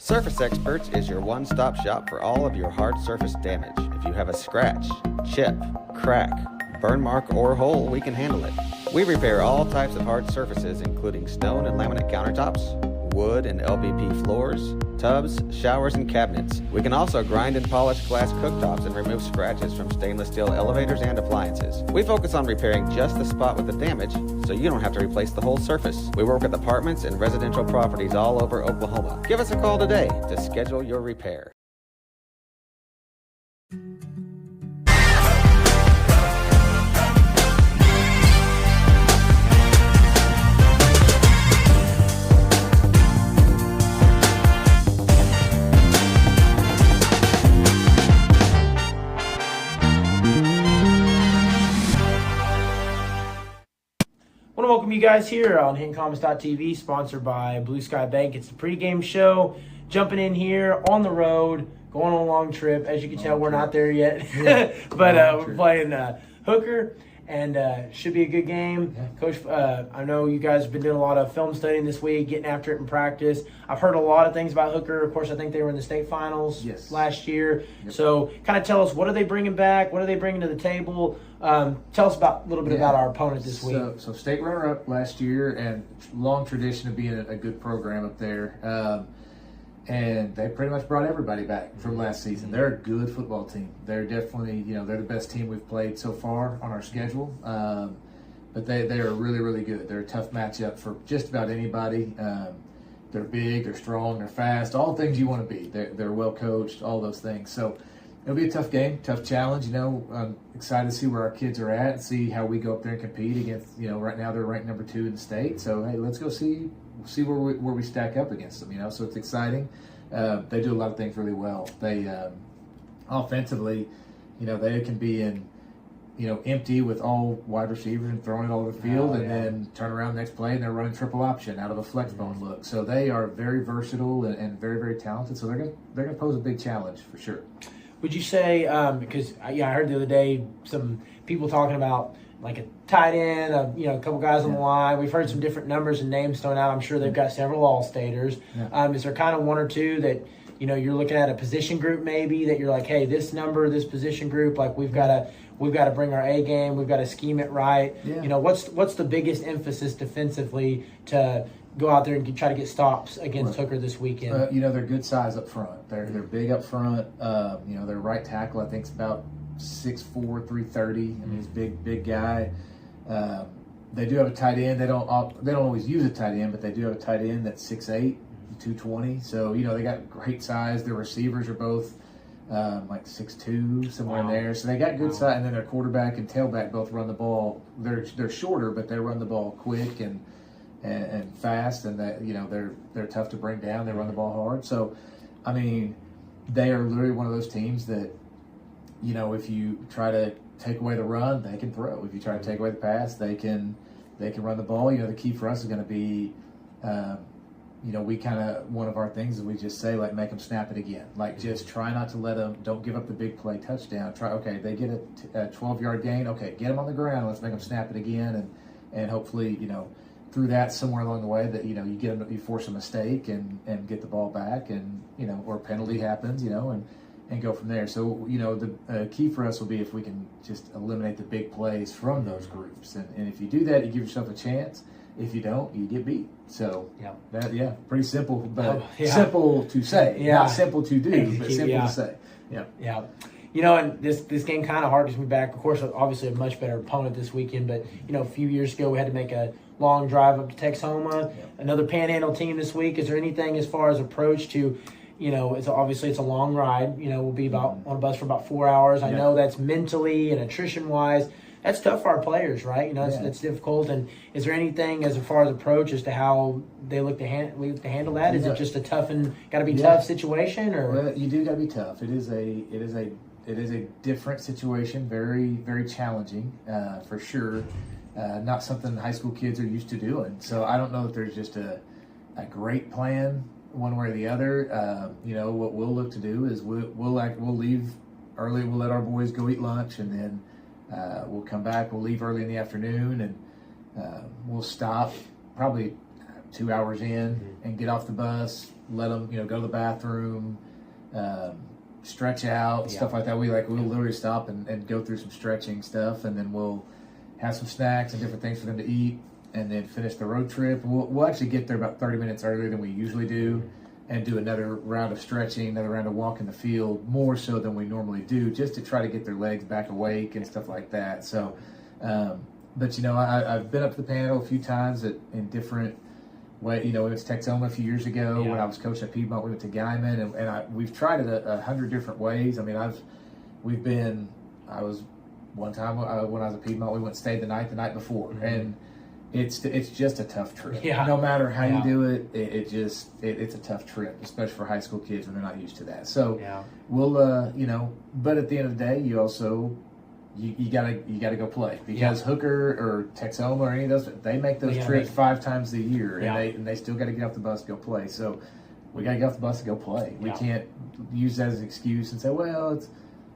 Surface Experts is your one-stop shop for all of your hard surface damage. If you have a scratch, chip, crack, burn mark, or hole, we can handle it. We repair all types of hard surfaces, including stone and laminate countertops, wood and LVP floors, tubs, showers, and cabinets. We can also grind and polish glass cooktops and remove scratches from stainless steel elevators and appliances. We focus on repairing just the spot with the damage, so you don't have to replace the whole surface. We work with apartments and residential properties all over Oklahoma. Give us a call today to schedule your repair. I want to welcome you guys here on HintonCommons.tv, sponsored by Blue Sky Bank. It's the pregame show. Jumping in here on the road, going on a long trip. As you can tell, we're not there yet, but we're playing Hooker, and should be a good game. Yeah. Coach, I know you guys have been doing a lot of film studying this week, getting after it in practice. I've heard a lot of things about Hooker. Of course, I think they were in the state finals last year. Yep. So kind of tell us, what are they bringing back? What are they bringing to the table? Tell us a little bit about our opponent this week. So state runner-up last year, and long tradition of being a good program up there. And they pretty much brought everybody back from last season. They're a good football team. They're definitely, they're the best team we've played so far on our schedule. But they are really, really good. They're a tough matchup for just about anybody. They're big, they're strong, they're fast, all the things you want to be. They're well coached, all those things. So it'll be a tough game, tough challenge. I'm excited to see where our kids are at and see how we go up there and compete against, right now they're ranked number 2 in the state. So, hey, let's go see where we stack up against them, so it's exciting. They do a lot of things really well. They offensively, they can be in, empty with all wide receivers and throwing it all over the field, and then turn around the next play and they're running triple option out of a flex bone look. So they are very versatile and very, very talented. So they're gonna pose a big challenge for sure. Would you say, because I heard the other day some people talking about like a tight end, a couple guys on the line. We've heard some different numbers and names thrown out. I'm sure they've got several All-Staters. Yeah. Is there kind of one or two that, you're looking at a position group maybe that you're like, hey, this number, this position group, like we've got to bring our A game. We've got to scheme it right. Yeah. What's the biggest emphasis defensively to go out there and try to get stops against Hooker this weekend? They're good size up front. They're big up front. Their right tackle, I think, is about 6'4", 330. I mean, he's a big guy. They do have a tight end. They don't always use a tight end, but they do have a tight end that's 6'8", 220. So they got great size. Their receivers are both like 6'2", somewhere in there. So they got good size, and then their quarterback and tailback both run the ball. They're shorter, but they run the ball quick and fast, and that they're tough to bring down. They run the ball hard. So, I mean, they are literally one of those teams that, if you try to take away the run, they can throw. If you try to take away the pass, they can run the ball. The key for us is going to be, we kind of, one of our things is we just say, like, make them snap it again. Like, just try not to let them, don't give up the big play touchdown. They get a 12-yard gain. Okay, get them on the ground. Let's make them snap it again. And hopefully, through that somewhere along the way that, you force a mistake and get the ball back and, or a penalty happens, and go from there. So, the key for us will be if we can just eliminate the big plays from those groups. And if you do that, you give yourself a chance. If you don't, you get beat. So, pretty simple, but simple to say. Yeah. Not simple to do, but simple to say. Yeah. Yeah. And this game kind of harkens me back. Of course, obviously a much better opponent this weekend, but, a few years ago we had to make a long drive up to Texhoma. Yeah. Another Panhandle team this week. Is there anything as far as approach to, it's a long ride. We'll be on a bus for about 4 hours. I know that's mentally and attrition-wise, that's tough for our players, right? That's difficult. And is there anything as far as approach as to how they look to handle that? Is it just a tough tough situation, or? Well, you do got to be tough. It is a different situation, very, very challenging, for sure. Not something high school kids are used to doing. So I don't know if there's just a great plan one way or the other. What we'll look to do is we'll leave early. We'll let our boys go eat lunch, and then we'll come back. We'll leave early in the afternoon, and we'll stop probably 2 hours in and get off the bus, let them, go to the bathroom, stretch out, stuff like that. We'll literally stop and go through some stretching stuff, and then we'll have some snacks and different things for them to eat, and then finish the road trip. We'll actually get there about 30 minutes earlier than we usually do, and do another round of stretching, another round of walking the field, more so than we normally do, just to try to get their legs back awake and stuff like that. So, but I've been up to the panel a few times in different ways. We went to Texoma a few years ago when I was coaching at Piedmont. We went to Guyman, and we've tried it 100 different ways. I mean, I was one time when I was at Piedmont, we went and stayed the night before, and it's just a tough trip. Yeah. No matter how you do it, it's a tough trip, especially for high school kids when they're not used to that. So we'll but at the end of the day, you also you gotta go play, because Hooker or Texoma or any of those, they make those trips 5 times a year, and they still got to get off the bus and go play. So we got to get off the bus and go play. We can't use that as an excuse and say, well, it's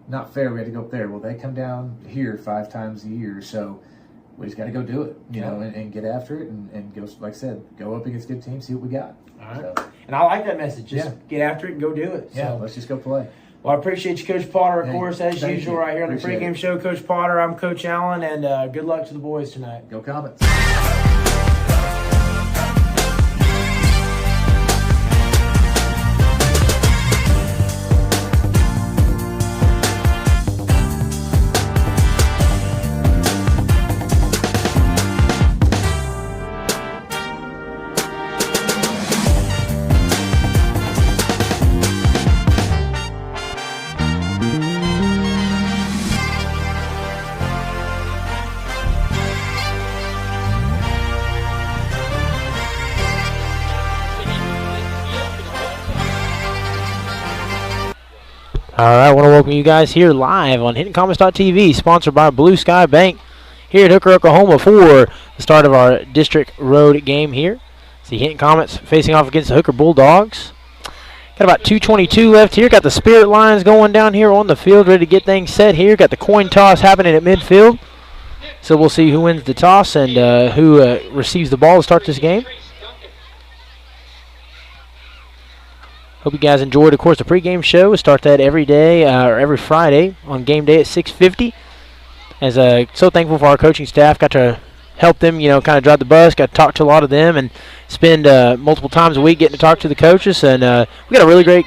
not fair, we had to go up there. Well, they come down here 5 times a year, so we just got to go do it, and get after it, and go, like I said, go up against good teams, see what we got. All right. So, and I like that message. Just get after it and go do it. Yeah, let's just go play. Well, I appreciate you, Coach Potter, of course, as usual, right here on the pregame show. Coach Potter, I'm Coach Allen, and good luck to the boys tonight. Go Comets. All right, I want to welcome you guys here live on HintonComets.tv, sponsored by Blue Sky Bank, here at Hooker, Oklahoma, for the start of our district road game here. It's the Hinton Comets facing off against the Hooker Bulldogs. Got about 2:22 left here. Got the Spirit Lions going down here on the field, ready to get things set here. Got the coin toss happening at midfield. So we'll see who wins the toss and who receives the ball to start this game. Hope you guys enjoyed, of course, the pregame show. We start that every day or every Friday on game day at 6:50. As so thankful for our coaching staff. Got to help them, kind of drive the bus. Got to talk to a lot of them and spend multiple times a week getting to talk to the coaches. And we got a really great,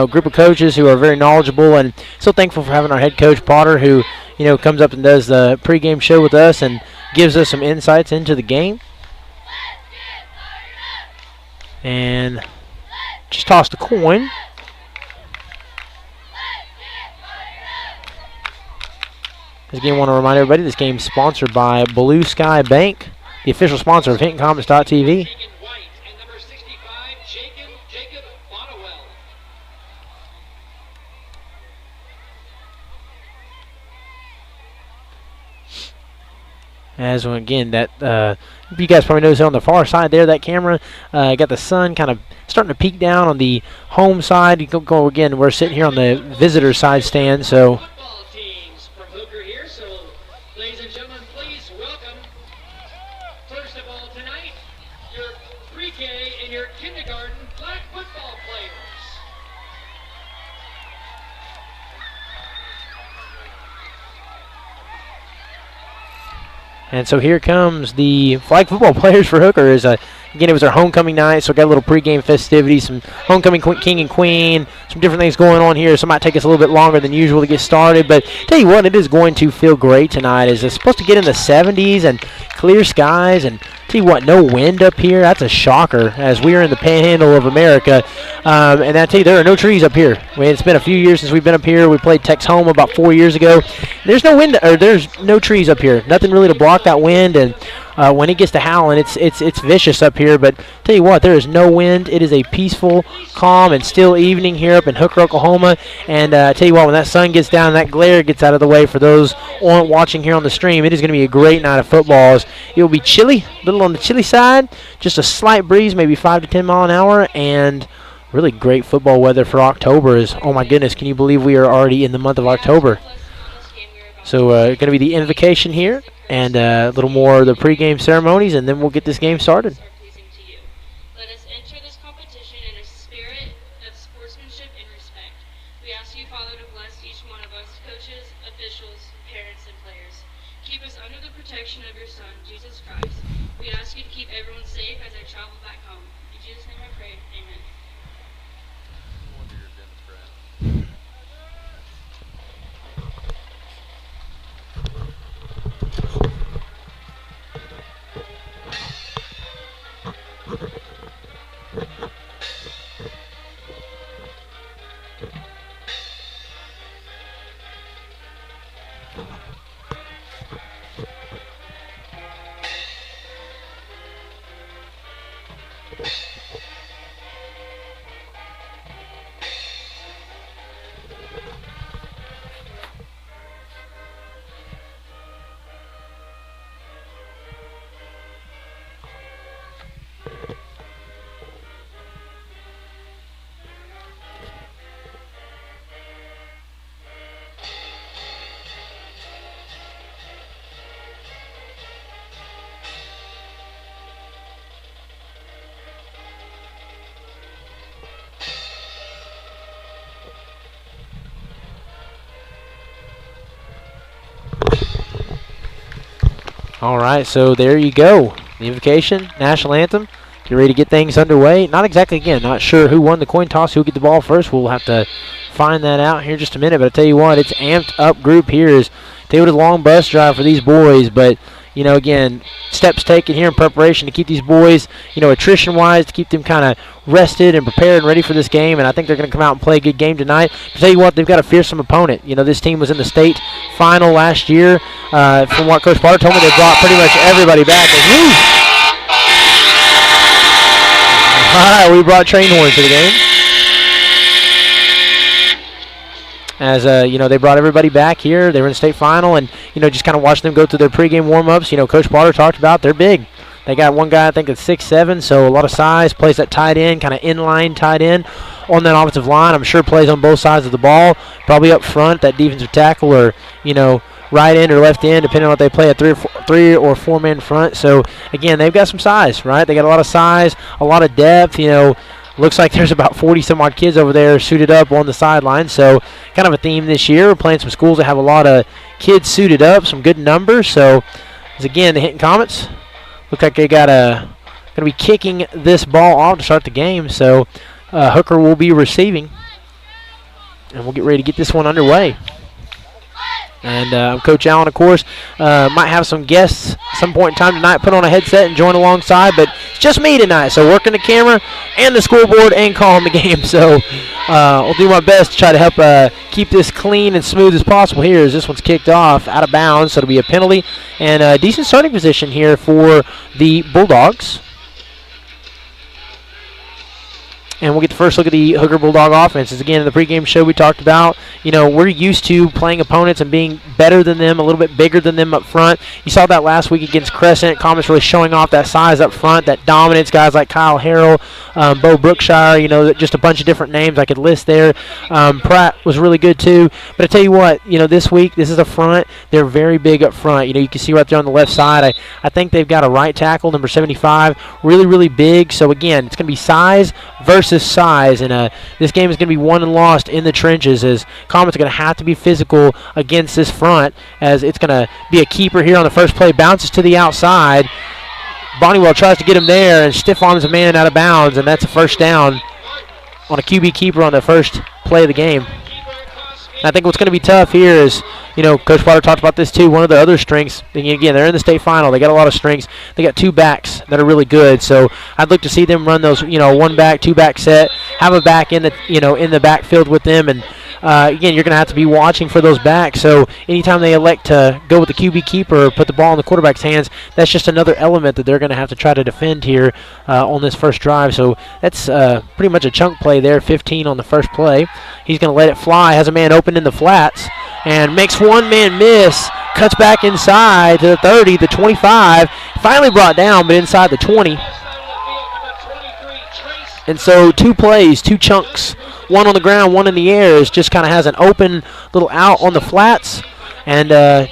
group of coaches who are very knowledgeable. And so thankful for having our head coach Potter, who comes up and does the pregame show with us and gives us some insights into the game. And just tossed a coin. This game, I want to remind everybody, this game is sponsored by Blue Sky Bank, the official sponsor of HintonComets.tv. As again, that you guys probably noticed on the far side there, that camera got the sun kind of starting to peek down on the home side. You go again. We're sitting here on the visitor side stand, so. Ladies and gentlemen, please welcome, first of all, tonight, your pre-K and your kindergarten flag football players. And so here comes the flag football players for Hooker. Again, it was our homecoming night, so we got a little pregame festivities, some homecoming king and queen, some different things going on here. So it might take us a little bit longer than usual to get started. But tell you what, it is going to feel great tonight. It's supposed to get in the 70s and clear skies. And tell you what, no wind up here. That's a shocker, as we are in the panhandle of America. And I tell you, there are no trees up here. It's been a few years since we've been up here. We played Texoma about 4 years ago. There's no wind, or there's no trees up here. Nothing really to block that wind. And when it gets to howling, it's vicious up here. But tell you what, there is no wind. It is a peaceful, calm, and still evening here up in Hooker, Oklahoma. And tell you what, when that sun gets down, that glare gets out of the way for those watching here on the stream, it is going to be a great night of football. It will be chilly, a little on the chilly side, just a slight breeze, maybe 5 to 10 mile an hour, and really great football weather for October. Oh my goodness, can you believe we are already in the month of October? So going to be the invocation here, and a little more of the pregame ceremonies, and then we'll get this game started. Let us enter this competition in a spirit Son, Jesus Christ. We ask you to keep everyone safe as they travel back home. In Jesus' name I pray. Amen. All right, so there you go. The invocation, national anthem. Get ready to get things underway. Not exactly, again, not sure who won the coin toss, who'll get the ball first. We'll have to find that out here in just a minute. But I tell you what, it's amped up group here. Is they would a long bus drive for these boys, but you know, again, steps taken here in preparation to keep these boys, you know, attrition-wise, to keep them kind of rested and prepared and ready for this game. And I think they're going to come out and play a good game tonight. But tell you what, they've got a fearsome opponent. You know, this team was in the state final last year. From what Coach Potter told me, they brought pretty much everybody back. All right, we brought train horns to the game. As, you know, they brought everybody back here. They were in the state final, and, you know, just kind of watching them go through their pregame warm-ups. You know, Coach Potter talked about they're big. They got one guy, I think, that's 6'7", so a lot of size, plays that tight end, kind of inline tight end on that offensive line. I'm sure plays on both sides of the ball, probably up front, that defensive tackle, or, you know, right end or left end, depending on what they play, a three or four man front. So, again, they've got some size, right? They got a lot of size, a lot of depth, you know. Looks like there's about 40-some-odd kids over there suited up on the sideline. So kind of a theme this year. We're playing some schools that have a lot of kids suited up, some good numbers. So, as again, the Hinton Comets look like they got going to be kicking this ball off to start the game. So Hooker will be receiving. And we'll get ready to get this one underway. And Coach Allen, of course, might have some guests at some point in time tonight, put on a headset and join alongside, but it's just me tonight, so working the camera and the scoreboard and calling the game. So I'll do my best to try to help keep this clean and smooth as possible here as this one's kicked off out of bounds, so it'll be a penalty and a decent starting position here for the Bulldogs. And we'll get the first look at the Hooker Bulldog offenses. Again, in the pregame show we talked about, you know, we're used to playing opponents and being better than them, a little bit bigger than them up front. You saw that last week against Crescent. Comets really showing off that size up front, that dominance. Guys like Kyle Harrell, Bo Brookshire, you know, just a bunch of different names I could list there. Pratt was really good too. But I tell you what, you know, this week, this is a front. They're very big up front. You know, you can see right there on the left side. I think they've got a right tackle, number 75, really, really big. So, again, it's going to be size versus size, and this game is going to be won and lost in the trenches, as Comets are going to have to be physical against this front, as it's going to be a keeper here on the first play, bounces to the outside. Bonnewell tries to get him there and stiff arms a man out of bounds, and that's a first down on a QB keeper on the first play of the game. And I think what's going to be tough here is, you know, Coach Potter talked about this too. One of the other strengths, again, they're in the state final. They got a lot of strengths. They got two backs that are really good. So I'd look to see them run those, you know, one back, two back set, have a back in the, you know, in the backfield with them. And again, you're going to have to be watching for those backs. So anytime they elect to go with the QB keeper or put the ball in the quarterback's hands, that's just another element that they're going to have to try to defend here on this first drive. So that's pretty much a chunk play there, 15 on the first play. He's going to let it fly, has a man open in the flats, and makes one man miss, cuts back inside to the 30, the 25, finally brought down, but inside the 20. And so two plays, two chunks, one on the ground, one in the air, is just kind of has an open little out on the flats, and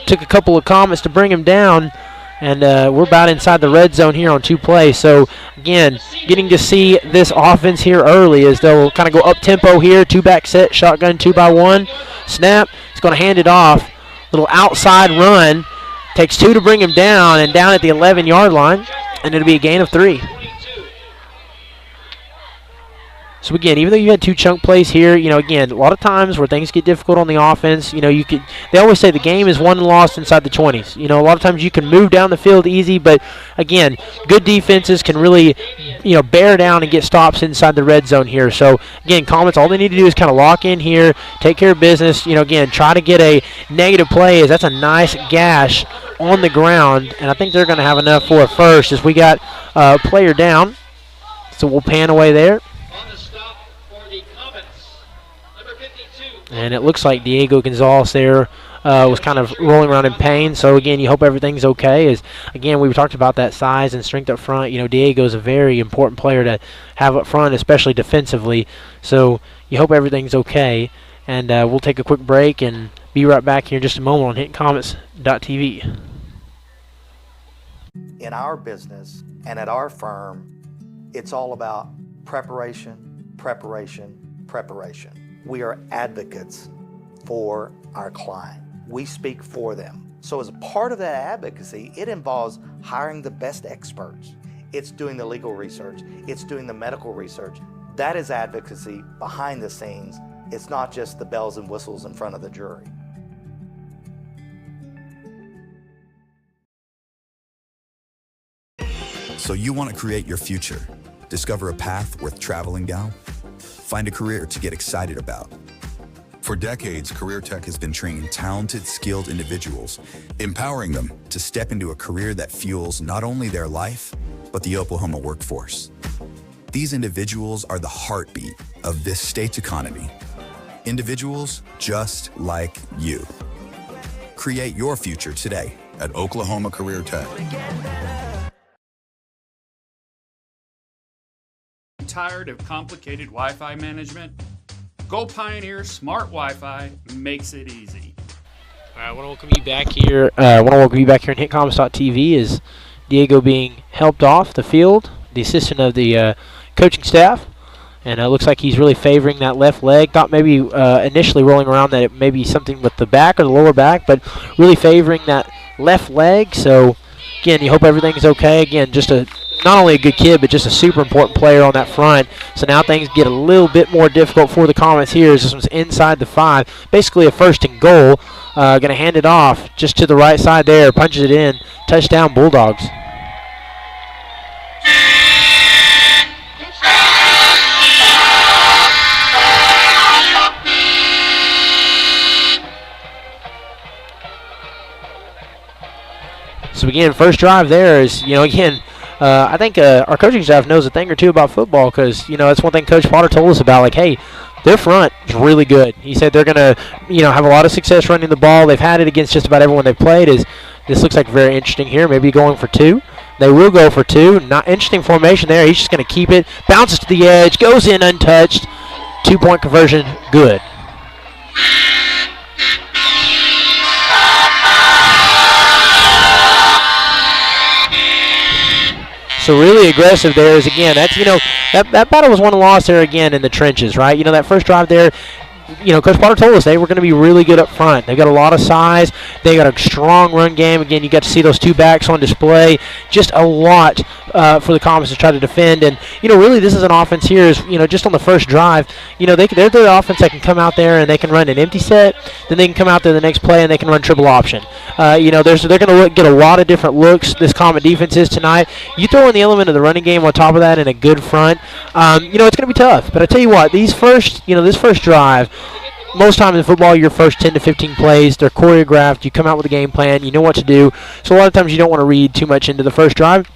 took a couple of comments to bring him down. And we're about inside the red zone here on two plays. So, again, getting to see this offense here early as they'll kind of go up-tempo here. Two-back set, shotgun 2-by-1. Snap. It's going to hand it off. Little outside run. Takes 2 to bring him down, and down at the 11-yard line, and it'll be a gain of 3. So again, even though you had 2 chunk plays here, again, a lot of times where things get difficult on the offense, they always say the game is won and lost inside the 20s. A lot of times you can move down the field easy, but again, good defenses can really, bear down and get stops inside the red zone here. So again, Comets, all they need to do is kind of lock in here, take care of business. Again, try to get a negative play, as that's a nice gash on the ground, and I think they're going to have enough for a first as we got a player down. So we'll pan away there. And it looks like Diego Gonzalez there was kind of rolling around in pain. So, again, you hope everything's okay. As again, we've talked about that size and strength up front. Diego is a very important player to have up front, especially defensively. So you hope everything's okay. And we'll take a quick break and be right back here in just a moment on HintonComets.tv. In our business and at our firm, it's all about preparation, preparation, preparation. We are advocates for our client. We speak for them. So as a part of that advocacy, it involves hiring the best experts. It's doing the legal research. It's doing the medical research. That is advocacy behind the scenes. It's not just the bells and whistles in front of the jury. So you want to create your future, discover a path worth traveling down, find a career to get excited about. For decades, Career Tech has been training talented, skilled individuals, empowering them to step into a career that fuels not only their life, but the Oklahoma workforce. These individuals are the heartbeat of this state's economy. Individuals just like you. Create your future today at Oklahoma Career Tech. Tired of complicated Wi-Fi management? Go Pioneer Smart Wi-Fi makes it easy. All right, I want to welcome you back here. On HitCommets.tv is Diego being helped off the field, the assistant of the coaching staff, and it looks like he's really favoring that left leg. Thought maybe initially rolling around that it may be something with the back or the lower back, but really favoring that left leg. So again, you hope everything's okay. Again, just not only a good kid, but just a super important player on that front. So now things get a little bit more difficult for the Comets here as this one's inside the 5. Basically a first and goal. Going to hand it off just to the right side there. Punches it in. Touchdown, Bulldogs. So again, first drive there is, again, I think our coaching staff knows a thing or two about football because, that's one thing Coach Potter told us about. Like, hey, their front is really good. He said they're going to, have a lot of success running the ball. They've had it against just about everyone they've played. This looks like very interesting here. Maybe going for 2. They will go for 2. Not interesting formation there. He's just going to keep it. Bounces to the edge. Goes in untouched. 2-point conversion. Good. So really aggressive there is, again, that's, that battle was won and lost there again in the trenches, right? That first drive there, Coach Potter told us they were going to be really good up front. They've got a lot of size. They got a strong run game. Again, you got to see those 2 backs on display. Just a lot for the Comets to try to defend. And, really this is an offense here is, just on the first drive, they're the offense that can come out there and they can run an empty set. Then they can come out there the next play and they can run triple option. They're going to get a lot of different looks, this Comet defense is tonight. You throw in the element of the running game on top of that and a good front, it's going to be tough. But I tell you what, this first drive, most times in football, your first 10 to 15 plays, they're choreographed. You come out with a game plan. You know what to do. So a lot of times you don't want to read too much into the first drive.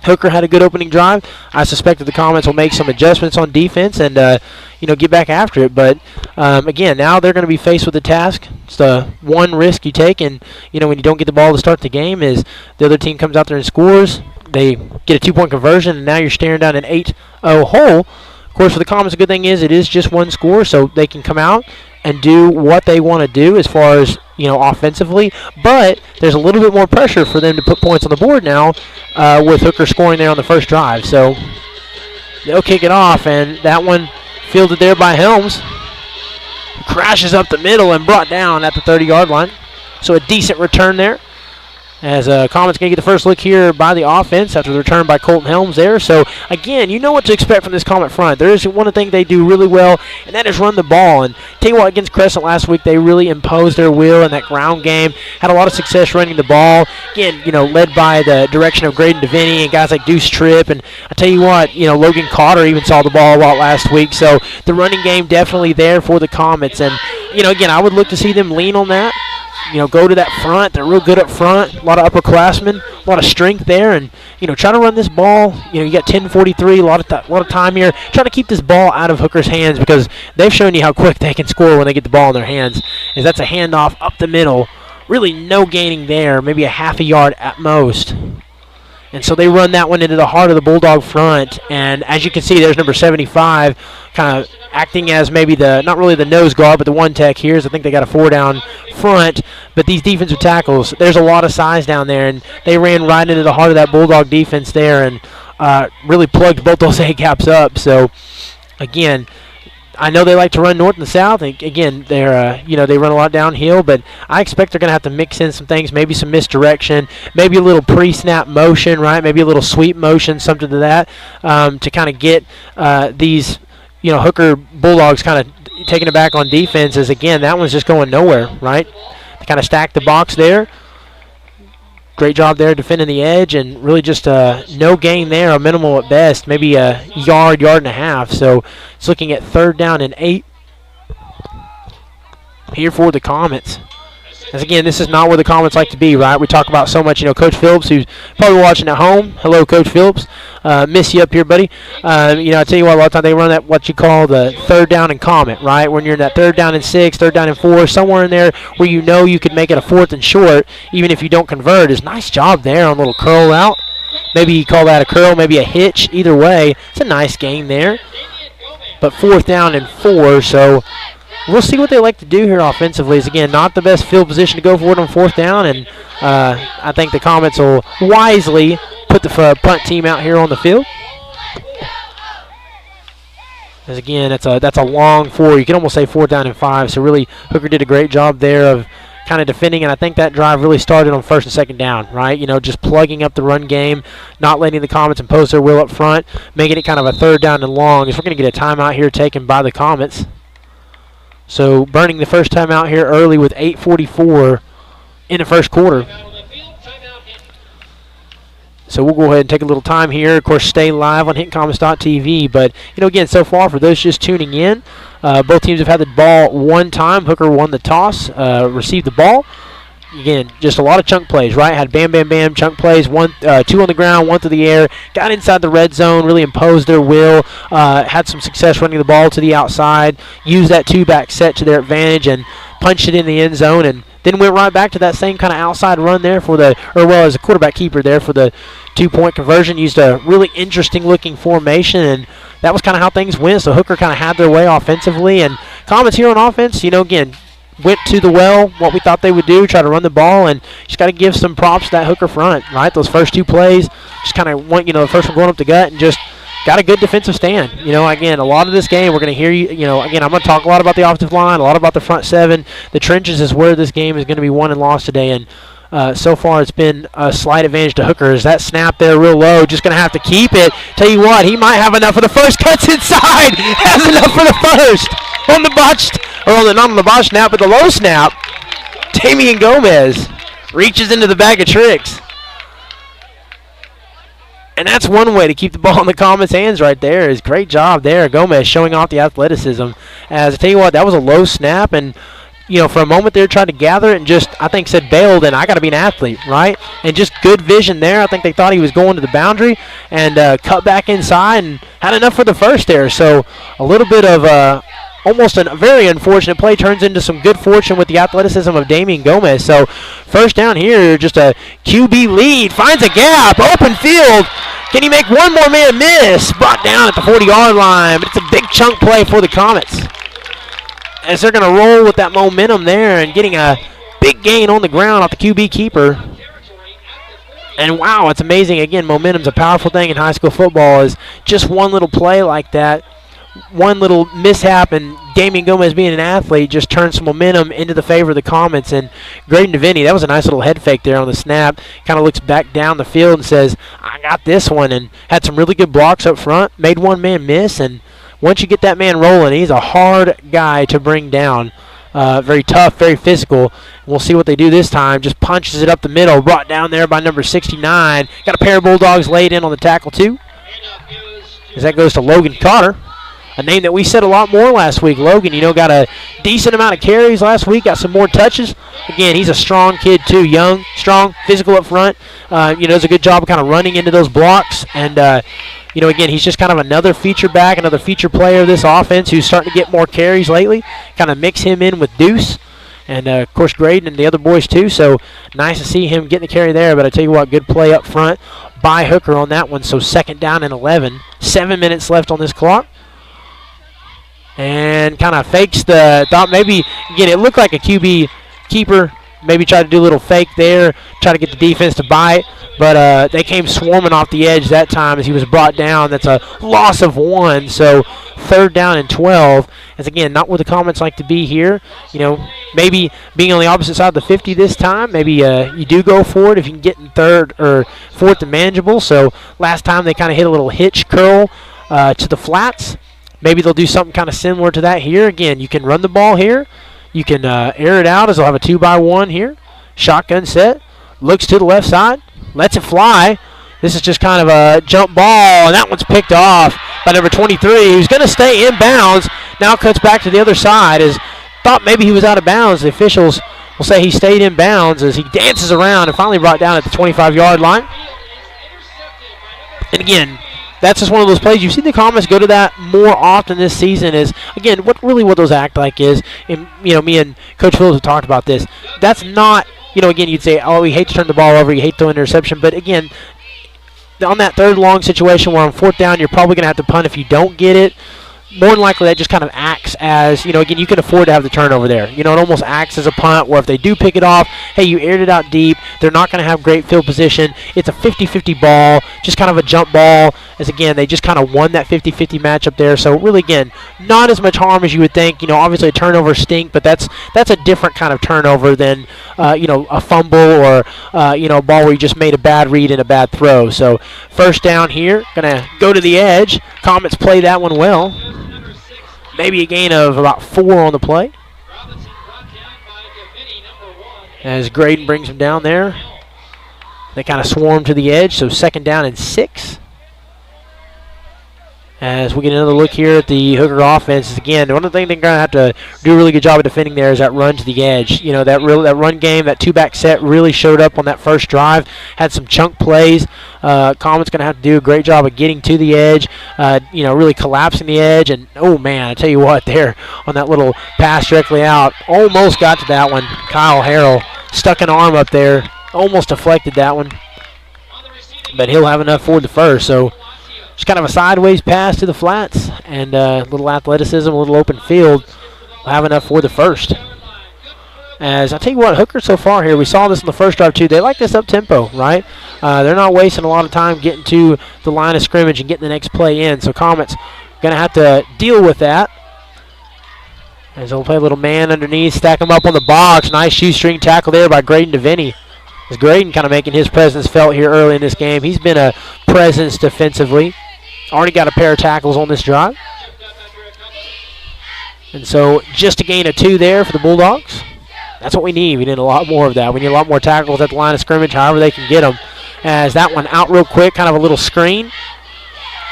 Hooker had a good opening drive. I suspect that the Comets will make some adjustments on defense and, get back after it. But, again, now they're going to be faced with a task. It's the one risk you take, and, when you don't get the ball to start the game is the other team comes out there and scores. They get a 2-point conversion, and now you're staring down an 8-0 hole. Of course, for the Comets, the good thing is it is just one score, so they can come out and do what they want to do as far as, offensively. But there's a little bit more pressure for them to put points on the board now with Hooker scoring there on the first drive. So they'll kick it off, and that one fielded there by Helms. Crashes up the middle and brought down at the 30-yard line. So a decent return there. As Comets going to get the first look here by the offense after the return by Colton Helms there. So, again, you know what to expect from this Comet front. There is one thing they do really well, and that is run the ball. And tell you what, against Crescent last week, they really imposed their will in that ground game. Had a lot of success running the ball. Again, led by the direction of Graydon DeVinny and guys like Deuce Tripp. And I tell you what, Logan Cotter even saw the ball a lot last week. So the running game definitely there for the Comets. And, again, I would look to see them lean on that. Go to that front. They're real good up front. A lot of upperclassmen, a lot of strength there, and try to run this ball. You got 10:43, a lot of time here. Trying to keep this ball out of Hooker's hands because they've shown you how quick they can score when they get the ball in their hands. As that's a handoff up the middle, really no gaining there, maybe a half a yard at most. And so they run that one into the heart of the Bulldog front. And as you can see, there's number 75 kind of acting as maybe not really the nose guard, but the one tech here. I think they got a 4-down front. But these defensive tackles, there's a lot of size down there. And they ran right into the heart of that Bulldog defense there and really plugged both those A-gaps up. So, again, I know they like to run north and south. And again, they're they run a lot downhill, but I expect they're going to have to mix in some things, maybe some misdirection, maybe a little pre-snap motion, right? Maybe a little sweep motion, something to that, to kind of get these Hooker Bulldogs kind of taking it back on defense. As again, that one's just going nowhere, right? They kind of stack the box there. Great job there defending the edge, and really just no gain there, a minimal at best, maybe a yard and a half. So it's looking at 3rd down and 8 here for the Comets. As again, this is not where the Comets like to be, right? We talk about so much, Coach Phillips, who's probably watching at home. Hello, Coach Phillips. Miss you up here, buddy. I tell you what, a lot of times they run that what you call the 3rd down and Comet, right? When you're in that 3rd down and 6, 3rd down and 4, somewhere in there where you could make it a 4th and short, even if you don't convert. Is nice job there on a little curl out. Maybe you call that a curl, maybe a hitch. Either way, it's a nice gain there. But 4th down and 4, so we'll see what they like to do here offensively. Is again, not the best field position to go for it on 4th down, and I think the Comets will wisely put the punt team out here on the field. As again, that's a long 4. You can almost say 4th down and 5. So really, Hooker did a great job there of kind of defending, and I think that drive really started on 1st and 2nd down, right? Just plugging up the run game, not letting the Comets impose their will up front, making it kind of a 3rd down and long. As we're going to get a timeout here taken by the Comets. So burning the first time out here early with 8:44 in the first quarter. So we'll go ahead and take a little time here. Of course, stay live on HintonComets.tv. But, again, so far for those just tuning in, both teams have had the ball one time. Hooker won the toss, received the ball. Again, just a lot of chunk plays, right? Had bam, bam, bam, chunk plays, 2 on the ground, 1 through the air, got inside the red zone, really imposed their will, had some success running the ball to the outside, used that 2-back set to their advantage, and punched it in the end zone, and then went right back to that same kind of outside run there as a quarterback keeper there for the 2-point conversion. Used a really interesting looking formation, and that was kind of how things went. So Hooker kind of had their way offensively, and Comets here on offense, again, went to the well, what we thought they would do, try to run the ball, and just got to give some props to that Hooker front, right? Those first 2 plays, just kind of went, the first one going up the gut and just got a good defensive stand. Again, a lot of this game, we're going to hear again, I'm going to talk a lot about the offensive line, a lot about the front 7. The trenches is where this game is going to be won and lost today, and so far it's been a slight advantage to Hooker. Is that snap there real low, just going to have to keep it. Tell you what, he might have enough for the first, cuts inside, has enough for the first. On the botched, or not on the botched snap, but the low snap, Damian Gomez reaches into the bag of tricks. And that's one way to keep the ball in the Comets' hands right there. Is great job there. Gomez showing off the athleticism. As I tell you what, that was a low snap, and for a moment there tried to gather it and just, I think, said bailed, and I got to be an athlete, right? And just good vision there. I think they thought he was going to the boundary and cut back inside and had enough for the first there. So a little bit of almost a very unfortunate play turns into some good fortune with the athleticism of Damian Gomez. So first down here, just a QB lead, finds a gap, open field. Can he make one more man miss? Brought down at the 40-yard line, but it's a big chunk play for the Comets, as they're going to roll with that momentum there and getting a big gain on the ground off the QB keeper. And wow, it's amazing. Again, momentum's a powerful thing in high school football. Is just one little play like that one little mishap and Damian Gomez being an athlete just turned some momentum into the favor of the Comets. And Graydon DeVinny, that was a nice little head fake there on the snap. Kind of looks back down the field and says, I got this one, and had some really good blocks up front, made one man miss. And once you get that man rolling, he's a hard guy to bring down. Very tough, very physical. We'll see what they do this time. Just punches it up the middle, brought down there by number 69. Got a pair of Bulldogs laid in on the tackle too. As that goes to Logan Cotter, a name that we said a lot more last week. Logan, got a decent amount of carries last week, got some more touches. Again, he's a strong kid too, young, strong, physical up front. Does a good job of kind of running into those blocks. And, again, he's just kind of another feature back, another feature player of this offense who's starting to get more carries lately. Kind of mix him in with Deuce. And, of course, Graydon and the other boys too. So nice to see him getting the carry there. But I tell you what, good play up front by Hooker on that one. So 2nd down and 11. 7 minutes left on this clock. And kind of fakes thought maybe, again, it looked like a QB keeper. Maybe tried to do a little fake there, try to get the defense to buy it. But they came swarming off the edge that time as he was brought down. That's a loss of 1. So 3rd down and 12. As again, not where the Comets like to be here. Maybe being on the opposite side of the 50 this time. Maybe you do go for it if you can get in 3rd or 4th and manageable. So last time they kind of hit a little hitch curl to the flats. Maybe they'll do something kind of similar to that here. Again, you can run the ball here. You can air it out as they'll have a 2-by-1 here. Shotgun set. Looks to the left side. Lets it fly. This is just kind of a jump ball, and that one's picked off by number 23, who's going to stay in bounds. Now cuts back to the other side. As thought maybe he was out of bounds. The officials will say he stayed in bounds as he dances around and finally brought down at the 25-yard line. And again, that's just one of those plays. You've seen the Comets go to that more often this season. Is again, what those act like is, and me and Coach Phillips have talked about this. That's not, again, you'd say, oh, we hate to turn the ball over, you hate to throw an interception, but again, on that 3rd long situation where on 4th down, you're probably going to have to punt if you don't get it. More than likely, that just kind of acts as, again, you can afford to have the turnover there. It almost acts as a punt where if they do pick it off, hey, you aired it out deep. They're not going to have great field position. It's a 50-50 ball, just kind of a jump ball. As, again, they just kind of won that 50-50 matchup there. So, really, again, not as much harm as you would think. Obviously a turnover stink, but that's a different kind of turnover than, a fumble or, a ball where you just made a bad read and a bad throw. So, 1st down here, going to go to the edge. Comets play that one well. Maybe a gain of about 4 on the play. As Graydon brings him down there. They kind of swarm to the edge, so 2nd down and 6. As we get another look here at the Hooker offense, again, one of the things they're going to have to do a really good job of defending there is that run to the edge. That run game, that 2-back set really showed up on that first drive. Had some chunk plays. Comets going to have to do a great job of getting to the edge, really collapsing the edge. And, oh, man, I tell you what, there on that little pass directly out, almost got to that one. Kyle Harrell stuck an arm up there, almost deflected that one. But he'll have enough for the first, so just kind of a sideways pass to the flats and a little athleticism, a little open field. We'll have enough for the first. As I tell you what, Hooker so far here, we saw this in the first drive too. They like this up tempo, right? They're not wasting a lot of time getting to the line of scrimmage and getting the next play in. So Comets going to have to deal with that. As they'll play a little man underneath, stack him up on the box. Nice shoestring tackle there by Graydon DeVinny. As Graydon kind of making his presence felt here early in this game. He's been a presence defensively. Already got a pair of tackles on this drive. And so just a gain of 2 there for the Bulldogs. That's what we need. We need a lot more of that. We need a lot more tackles at the line of scrimmage, however they can get them. As that one out real quick, kind of a little screen.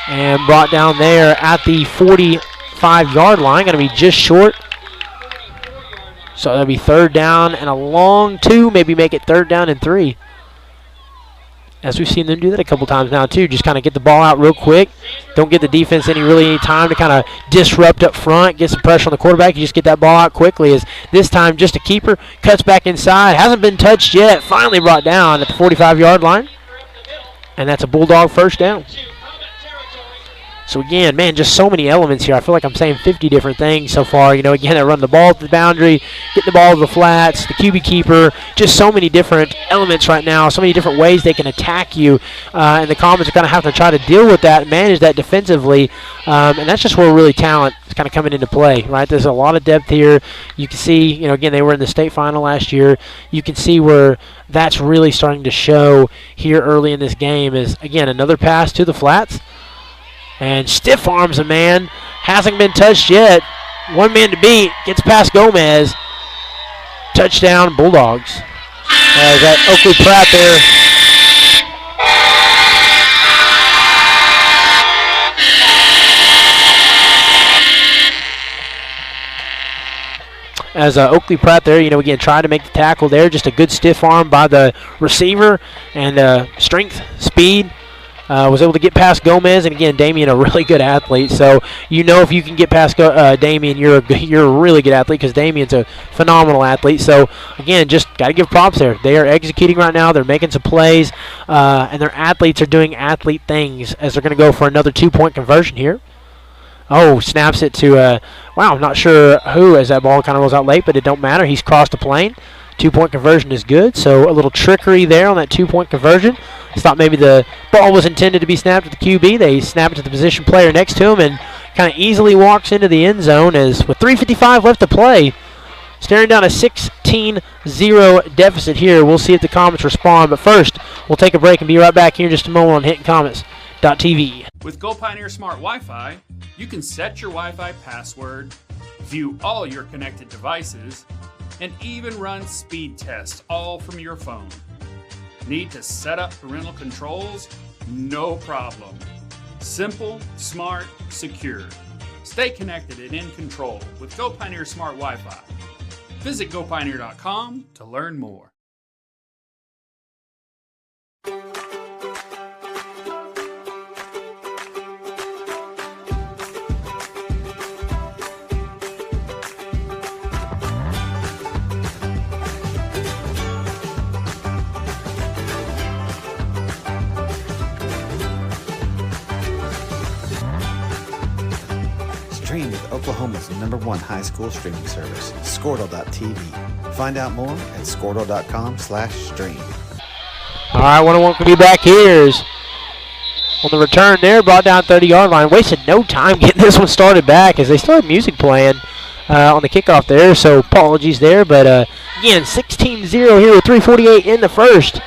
And brought down there at the 45-yard line. Going to be just short. So that'll be 3rd down and a long 2. Maybe make it 3rd down and 3. As we've seen them do that a couple times now too. Just kind of get the ball out real quick. Don't give the defense any time to kind of disrupt up front, get some pressure on the quarterback. You just get that ball out quickly. As this time just a keeper, cuts back inside. Hasn't been touched yet. Finally brought down at the 45-yard line. And that's a Bulldog 1st down. So, again, man, just so many elements here. I feel like I'm saying 50 different things so far. You know, again, they run the ball to the boundary, get the ball to the flats, the QB keeper, just so many different elements right now, so many different ways they can attack you. And the Comets are going to have to try to deal with that and manage that defensively. And that's just where really talent is kind of coming into play, right? There's a lot of depth here. You can see, you know, again, they were in the state final last year. You can see where that's really starting to show here early in this game is, again, another pass to the flats. And stiff arms a man. Hasn't been touched yet. One man to beat. Gets past Gomez. Touchdown, Bulldogs. As that Oakley Pratt there. As Oakley Pratt there, you know, again, tried to make the tackle there. Just a good stiff arm by the receiver. And strength, speed. Was able to get past Gomez, and again, Damian, a really good athlete. So you know if you can get past Damian, you're a really good athlete because Damian's a phenomenal athlete. So again, just got to give props there. They are executing right now. They're making some plays, and their athletes are doing athlete things as they're going to go for another 2-point conversion here. Oh, snaps it to, wow, I'm not sure who as that ball kind of rolls out late, but it don't matter. He's crossed the plane. 2-point conversion is good, so a little trickery there on that 2-point conversion. I thought maybe the ball was intended to be snapped at the QB. They snap it to the position player next to him and kind of easily walks into the end zone as with 3:55 left to play. Staring down a 16-0 deficit here. We'll see if the Comets respond, but first we'll take a break and be right back here in just a moment on HintonComets.tv. With Go Pioneer Smart Wi-Fi, you can set your Wi-Fi password, view all your connected devices, and even run speed tests all from your phone. Need to set up parental controls? No problem. Simple, smart, secure. Stay connected and in control with Go Pioneer Smart Wi-Fi. Visit GoPioneer.com to learn more. Stream with Oklahoma's #1 high school streaming service, Squirtle.tv. Find out more at Squirtle.com/stream. All right, 1-1 can be back here. On the return there, brought down 30-yard line. Wasted no time getting this one started back as they still had music playing on the kickoff there, so apologies there. But again, 16-0 here with 3:48 in the first.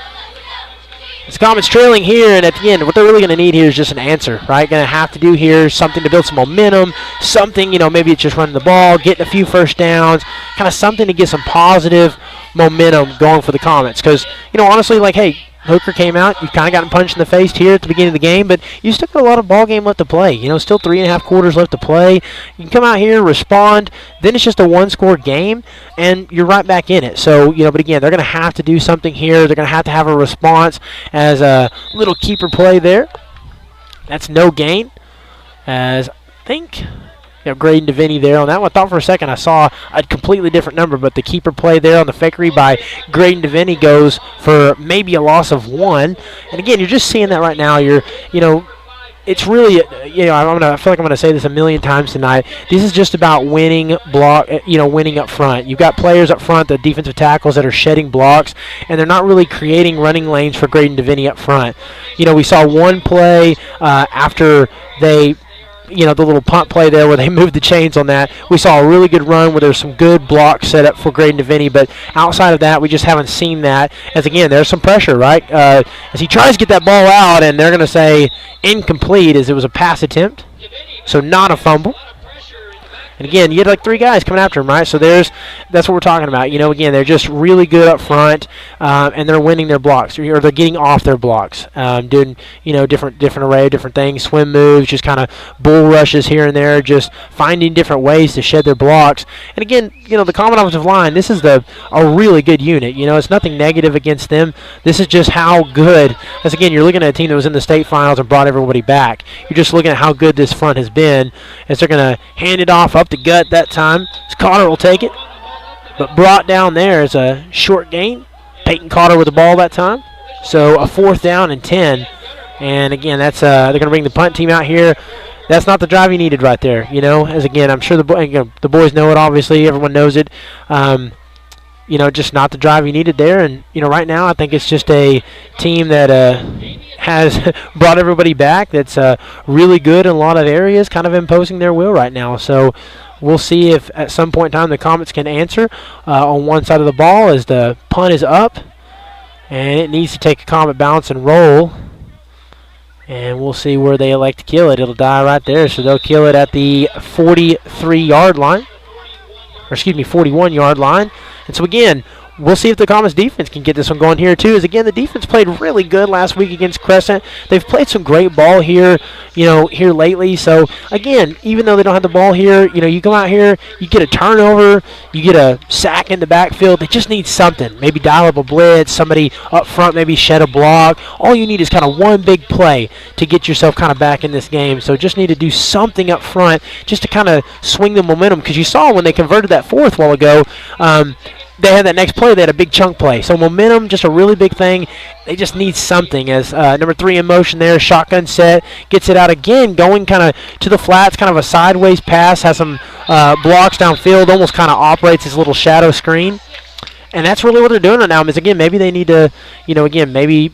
It's Comets trailing here, and at the end, what they're really going to need here is just an answer, right? Going to have to do here something to build some momentum, something, you know, maybe it's just running the ball, getting a few first downs, kind of something to get some positive momentum going for the Comets. Because, you know, honestly, like, hey, Hooker came out, you've kind of gotten punched in the face here at the beginning of the game, but you still got a lot of ball game left to play. You know, still 3.5 quarters left to play. You can come out here, respond, then it's just a one-score game, and you're right back in it. So, you know, but again, they're going to have to do something here. They're going to have a response as a little keeper play there. That's no gain, as I think... You know, Graydon DeVinny there on that one. I thought for a second I saw a completely different number, but the keeper play there on the fakery by Graydon DeVinny goes for maybe a loss of 1. And again, you're just seeing that right now. You know, it's really, you know, I feel like I'm gonna say this a million times tonight. This is just about winning winning up front. You've got players up front, the defensive tackles that are shedding blocks, and they're not really creating running lanes for Graydon DeVinny up front. You know, we saw one play after they. You know, the little punt play there where they moved the chains on that. We saw a really good run where there's some good blocks set up for Graydon DeVinny, but outside of that, we just haven't seen that. As again, there's some pressure, right? As he tries to get that ball out, and they're going to say incomplete as it was a pass attempt, so not a fumble. And again, you had like 3 guys coming after him, right? So that's what we're talking about. You know, again, they're just really good up front, and they're winning their blocks, or they're getting off their blocks, doing, you know, different array of different things, swim moves, just kind of bull rushes here and there, just finding different ways to shed their blocks. And again, you know, the Comet offensive line, this is a really good unit. You know, it's nothing negative against them. This is just how good, as again, you're looking at a team that was in the state finals and brought everybody back. You're just looking at how good this front has been as they're going to hand it off up the gut that time. Cotter will take it, but brought down there is a short gain. Peyton Cotter with the ball that time, so a 4th down and 10. And again, that's they're going to bring the punt team out here. that's not the drive you needed right there. As again, I'm sure the boys know it. Obviously, everyone knows it. Just not the drive you needed there. And right now, I think it's just a team that has brought everybody back. That's really good in a lot of areas, kind of imposing their will right now. So we'll see if at some point in time the Comets can answer on one side of the ball as the punt is up, and it needs to take a Comet bounce and roll. And we'll see where they elect to kill it. It'll die right there, so they'll kill it at the 43-yard line. Or 41-yard line. And so again, we'll see if the Comets defense can get this one going here too. As again, the defense played really good last week against Crescent. They've played some great ball here, here lately. So again, even though they don't have the ball here, you come out here, you get a turnover, you get a sack in the backfield. They just need something. Maybe dial up a blitz, somebody up front maybe shed a block. All you need is kind of one big play to get yourself kind of back in this game. So just need to do something up front just to kind of swing the momentum, because you saw when they converted that fourth while ago, they had that next play. They had a big chunk play. So momentum, just a really big thing. They just need something. As number 3 in motion there, shotgun set, gets it out again, going kind of to the flats, kind of a sideways pass, has some blocks downfield, almost kind of operates as a little shadow screen. And that's really what they're doing right now. Is again, maybe they need to, maybe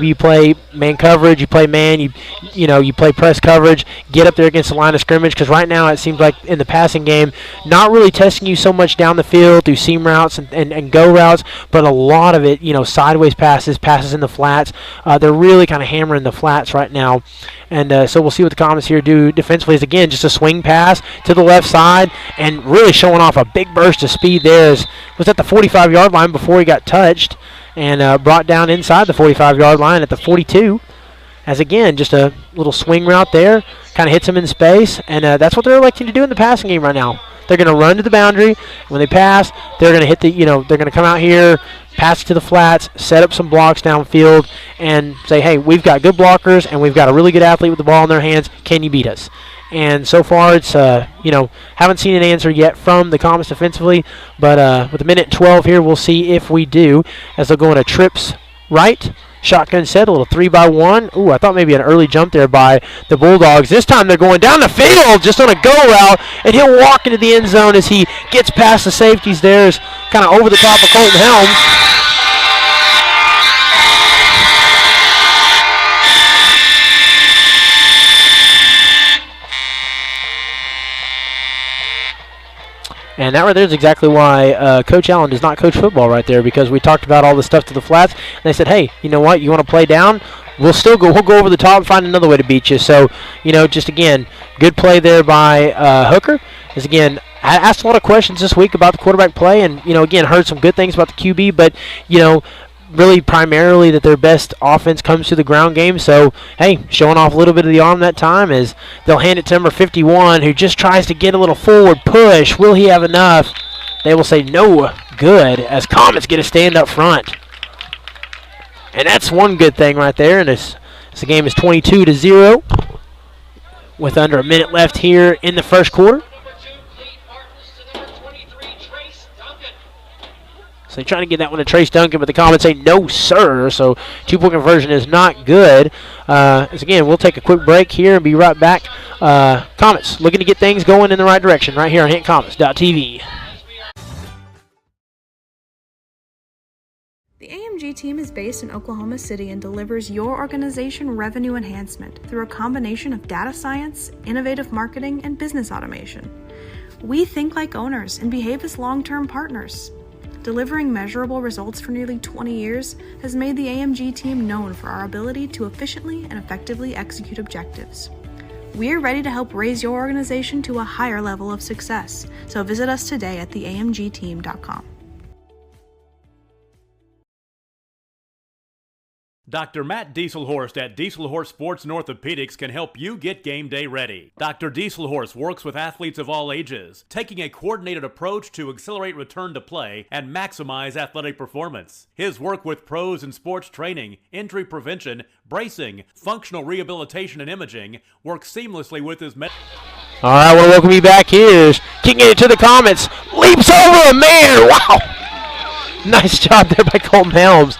you play man coverage, you play man, you play press coverage, get up there against the line of scrimmage, because right now it seems like in the passing game, not really testing you so much down the field through seam routes and go routes, but a lot of it, sideways passes in the flats. They're really kind of hammering the flats right now. And so we'll see what the Comets here do defensively. Is again just a swing pass to the left side and really showing off a big burst of speed there. Was at the 45-yard line before he got touched, and brought down inside the 45-yard line at the 42. As again, just a little swing route there, kind of hits him in space, and that's what they're electing to do in the passing game right now. They're going to run to the boundary. When they pass, they're going to hit they're going to come out here, pass it to the flats, set up some blocks downfield, and say, hey, we've got good blockers, and we've got a really good athlete with the ball in their hands. Can you beat us? And so far, it's, haven't seen an answer yet from the Comets defensively, but with a minute and 12 here, we'll see if we do, as they'll go into trips right. Shotgun set, a little 3-by-1. Ooh, I thought maybe an early jump there by the Bulldogs. This time they're going down the field just on a go route, and he'll walk into the end zone as he gets past the safeties there, is kind of over the top of Colton Helms. And that right there is exactly why Coach Allen does not coach football right there, because we talked about all the stuff to the flats, and they said, hey, you know what, you want to play down? We'll go over the top and find another way to beat you. So, just again, good play there by Hooker. As again, I asked a lot of questions this week about the quarterback play, and, again, heard some good things about the QB, but, really primarily that their best offense comes to the ground game. So, hey, showing off a little bit of the arm that time, as they'll hand it to number 51, who just tries to get a little forward push. Will he have enough? They will say no good, as Comets get a stand up front. And that's one good thing right there. And this the game is 22-0 with under a minute left here in the first quarter. So they're trying to get that one to Trace Duncan, but the Comets say no, sir. So 2-point conversion is not good. As again, we'll take a quick break here and be right back. Comets looking to get things going in the right direction right here on HintComets.tv. The AMG team is based in Oklahoma City and delivers your organization revenue enhancement through a combination of data science, innovative marketing, and business automation. We think like owners and behave as long-term partners. Delivering measurable results for nearly 20 years has made the AMG team known for our ability to efficiently and effectively execute objectives. We're ready to help raise your organization to a higher level of success, so visit us today at theamgteam.com. Dr. Matt Dieselhorst at Dieselhorst Sports and Orthopedics can help you get game day ready. Dr. Dieselhorst works with athletes of all ages, taking a coordinated approach to accelerate return to play and maximize athletic performance. His work with pros in sports training, injury prevention, bracing, functional rehabilitation, and imaging works seamlessly with his All right, I want to welcome you back here. Kicking it to the Comets. Leaps over a man. Wow. Nice job there by Colton Helms.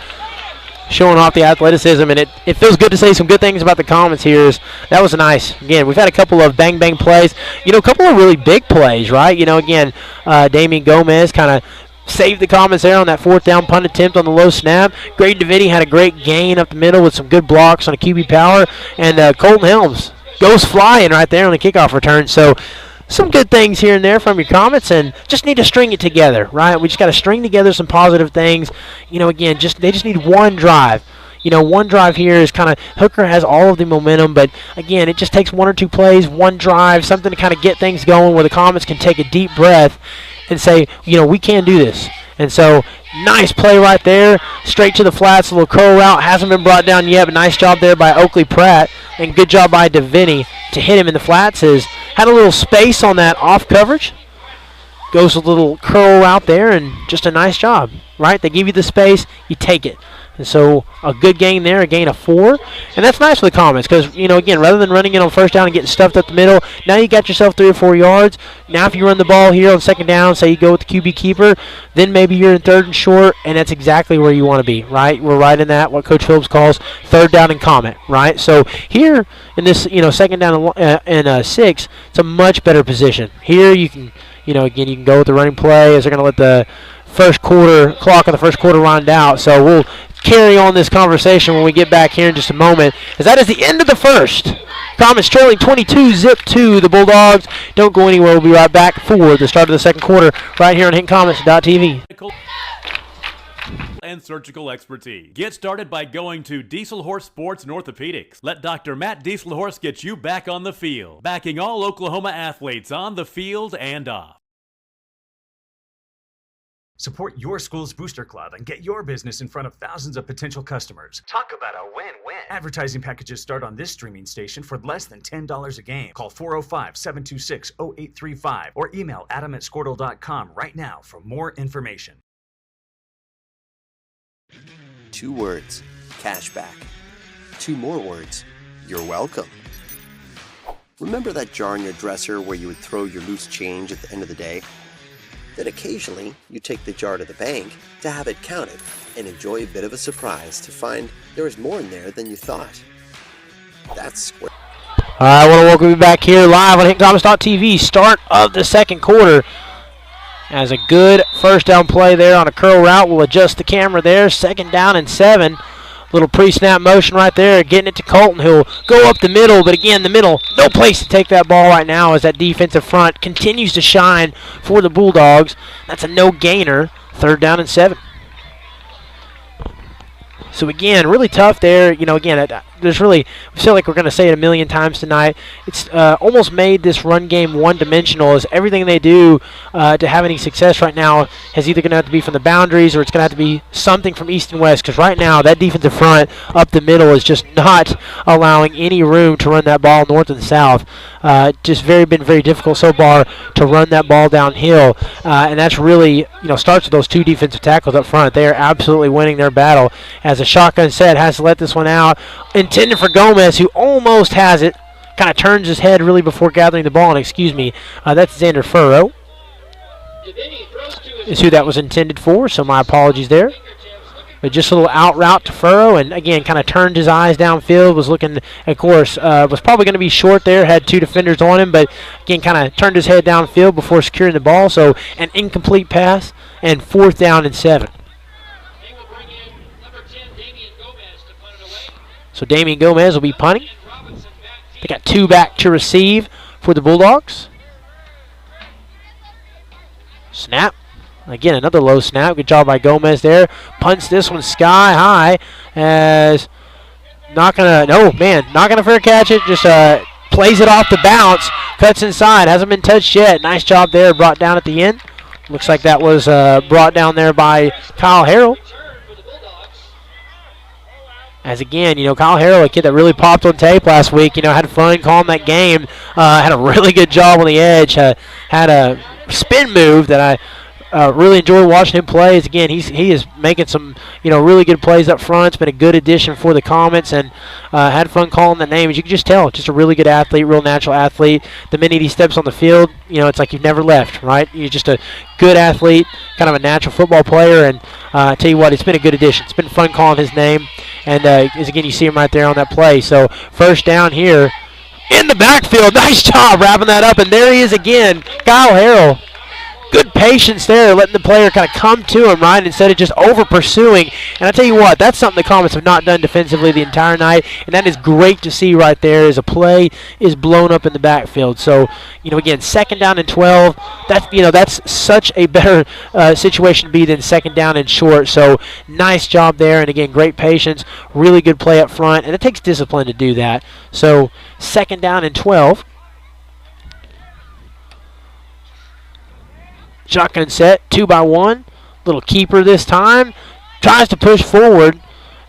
showing off the athleticism, and it feels good to say some good things about the Comets here. That was nice. Again, we've had a couple of bang-bang plays. A couple of really big plays, right? Again, Damian Gomez kind of saved the Comets there on that 4th down punt attempt on the low snap. Graydon DeVitti had a great gain up the middle with some good blocks on a QB power, and Colton Helms goes flying right there on the kickoff return. So some good things here and there from your Comets, and just need to string it together, right? We just got to string together some positive things. Again, they just need one drive. One drive here is kind of, Hooker has all of the momentum, but again, it just takes 1 or 2 plays, one drive, something to kind of get things going where the Comets can take a deep breath and say, we can do this. And so, nice play right there, straight to the flats, a little curl route, hasn't been brought down yet, but nice job there by Oakley Pratt, and good job by DeVinney to hit him in the flats. Had a little space on that off coverage. Goes a little curl route there, and just a nice job, right? They give you the space, you take it. And so a good gain there, a gain of 4. And that's nice for the Comets because, again, rather than running it on 1st down and getting stuffed up the middle, now you got yourself 3 or 4 yards. Now if you run the ball here on 2nd down, say you go with the QB keeper, then maybe you're in 3rd and short, and that's exactly where you want to be, right? We're right in that, what Coach Phillips calls 3rd down and Comet, right? So here in this, 2nd down and 6, it's a much better position. Here you can, again, you can go with the running play as they're going to let the clock of the first quarter run out. So we'll carry on this conversation when we get back here in just a moment, as that is the end of the first. Comets trailing 22-2 the Bulldogs. Don't go anywhere. We'll be right back for the start of the second quarter right here on HintComets.tv. And surgical expertise. Get started by going to Dieselhorse Sports and Orthopedics. Let Dr. Matt Dieselhorse get you back on the field, backing all Oklahoma athletes on the field and off. Support your school's booster club and get your business in front of thousands of potential customers. Talk about a win-win. Advertising packages start on this streaming station for less than $10 a game. Call 405-726-0835 or email adam@squirtle.com right now for more information. 2 words, cashback. 2 more words, you're welcome. Remember that jar in your dresser where you would throw your loose change at the end of the day? Then occasionally, you take the jar to the bank to have it counted and enjoy a bit of a surprise to find there is more in there than you thought. That's Square. All right, I want to welcome you back here live on HintComets.tv. Start of the second quarter. As a good 1st down play there on a curl route. We'll adjust the camera there. 2nd down and 7. Little pre-snap motion right there, getting it to Colton, who'll go up the middle, but again, the middle, no place to take that ball right now as that defensive front continues to shine for the Bulldogs. That's a no-gainer, 3rd down and 7. So again, really tough there. Again, there's really, I feel like we're going to say it a million times tonight. It's almost made this run game one-dimensional, as everything they do to have any success right now is either going to have to be from the boundaries or it's going to have to be something from east and west, because right now that defensive front up the middle is just not allowing any room to run that ball north and south. Just been very difficult so far to run that ball downhill, and that's really starts with those 2 defensive tackles up front. They are absolutely winning their battle, as a shotgun set has to let this one out, intended for Gomez, who almost has it, kind of turns his head really before gathering the ball, and that's Xander Furrow is who that was intended for, so my apologies there. But just a little out route to Furrow, and again, kind of turned his eyes downfield, was looking, of course, was probably going to be short there, had 2 defenders on him, but again, kind of turned his head downfield before securing the ball, so an incomplete pass, and 4th down and 7. So Damian Gomez will be punting. They got 2 back to receive for the Bulldogs. Snap. Again, another low snap. Good job by Gomez there. Punts this one sky high as not going to fair catch it. Just plays it off the bounce. Cuts inside. Hasn't been touched yet. Nice job there. Brought down at the end. Looks like that was brought down there by Kyle Harrell. As again, Kyle Harrell, a kid that really popped on tape last week, had fun calling that game, had a really good job on the edge, had a spin move that I really enjoy watching him play. Again, he is making some really good plays up front. It's been a good addition for the Comets, and had fun calling the name. As you can just tell, just a really good athlete, real natural athlete. The minute he steps on the field, it's like you've never left, right? You're just a good athlete, kind of a natural football player, and I tell you what, it's been a good addition. It's been fun calling his name, and again, you see him right there on that play. So first down here in the backfield. Nice job wrapping that up, and there he is again, Kyle Harrell. Good patience there, letting the player kind of come to him, right, instead of just over-pursuing. And I tell you what, that's something the Comets have not done defensively the entire night, and that is great to see right there as a play is blown up in the backfield. So, again, second down and 12, that's such a better situation to be than second down and short. So, nice job there, and again, great patience, really good play up front, and it takes discipline to do that. So, second down and 12. Shotgun set, 2-by-1. Little keeper this time. Tries to push forward.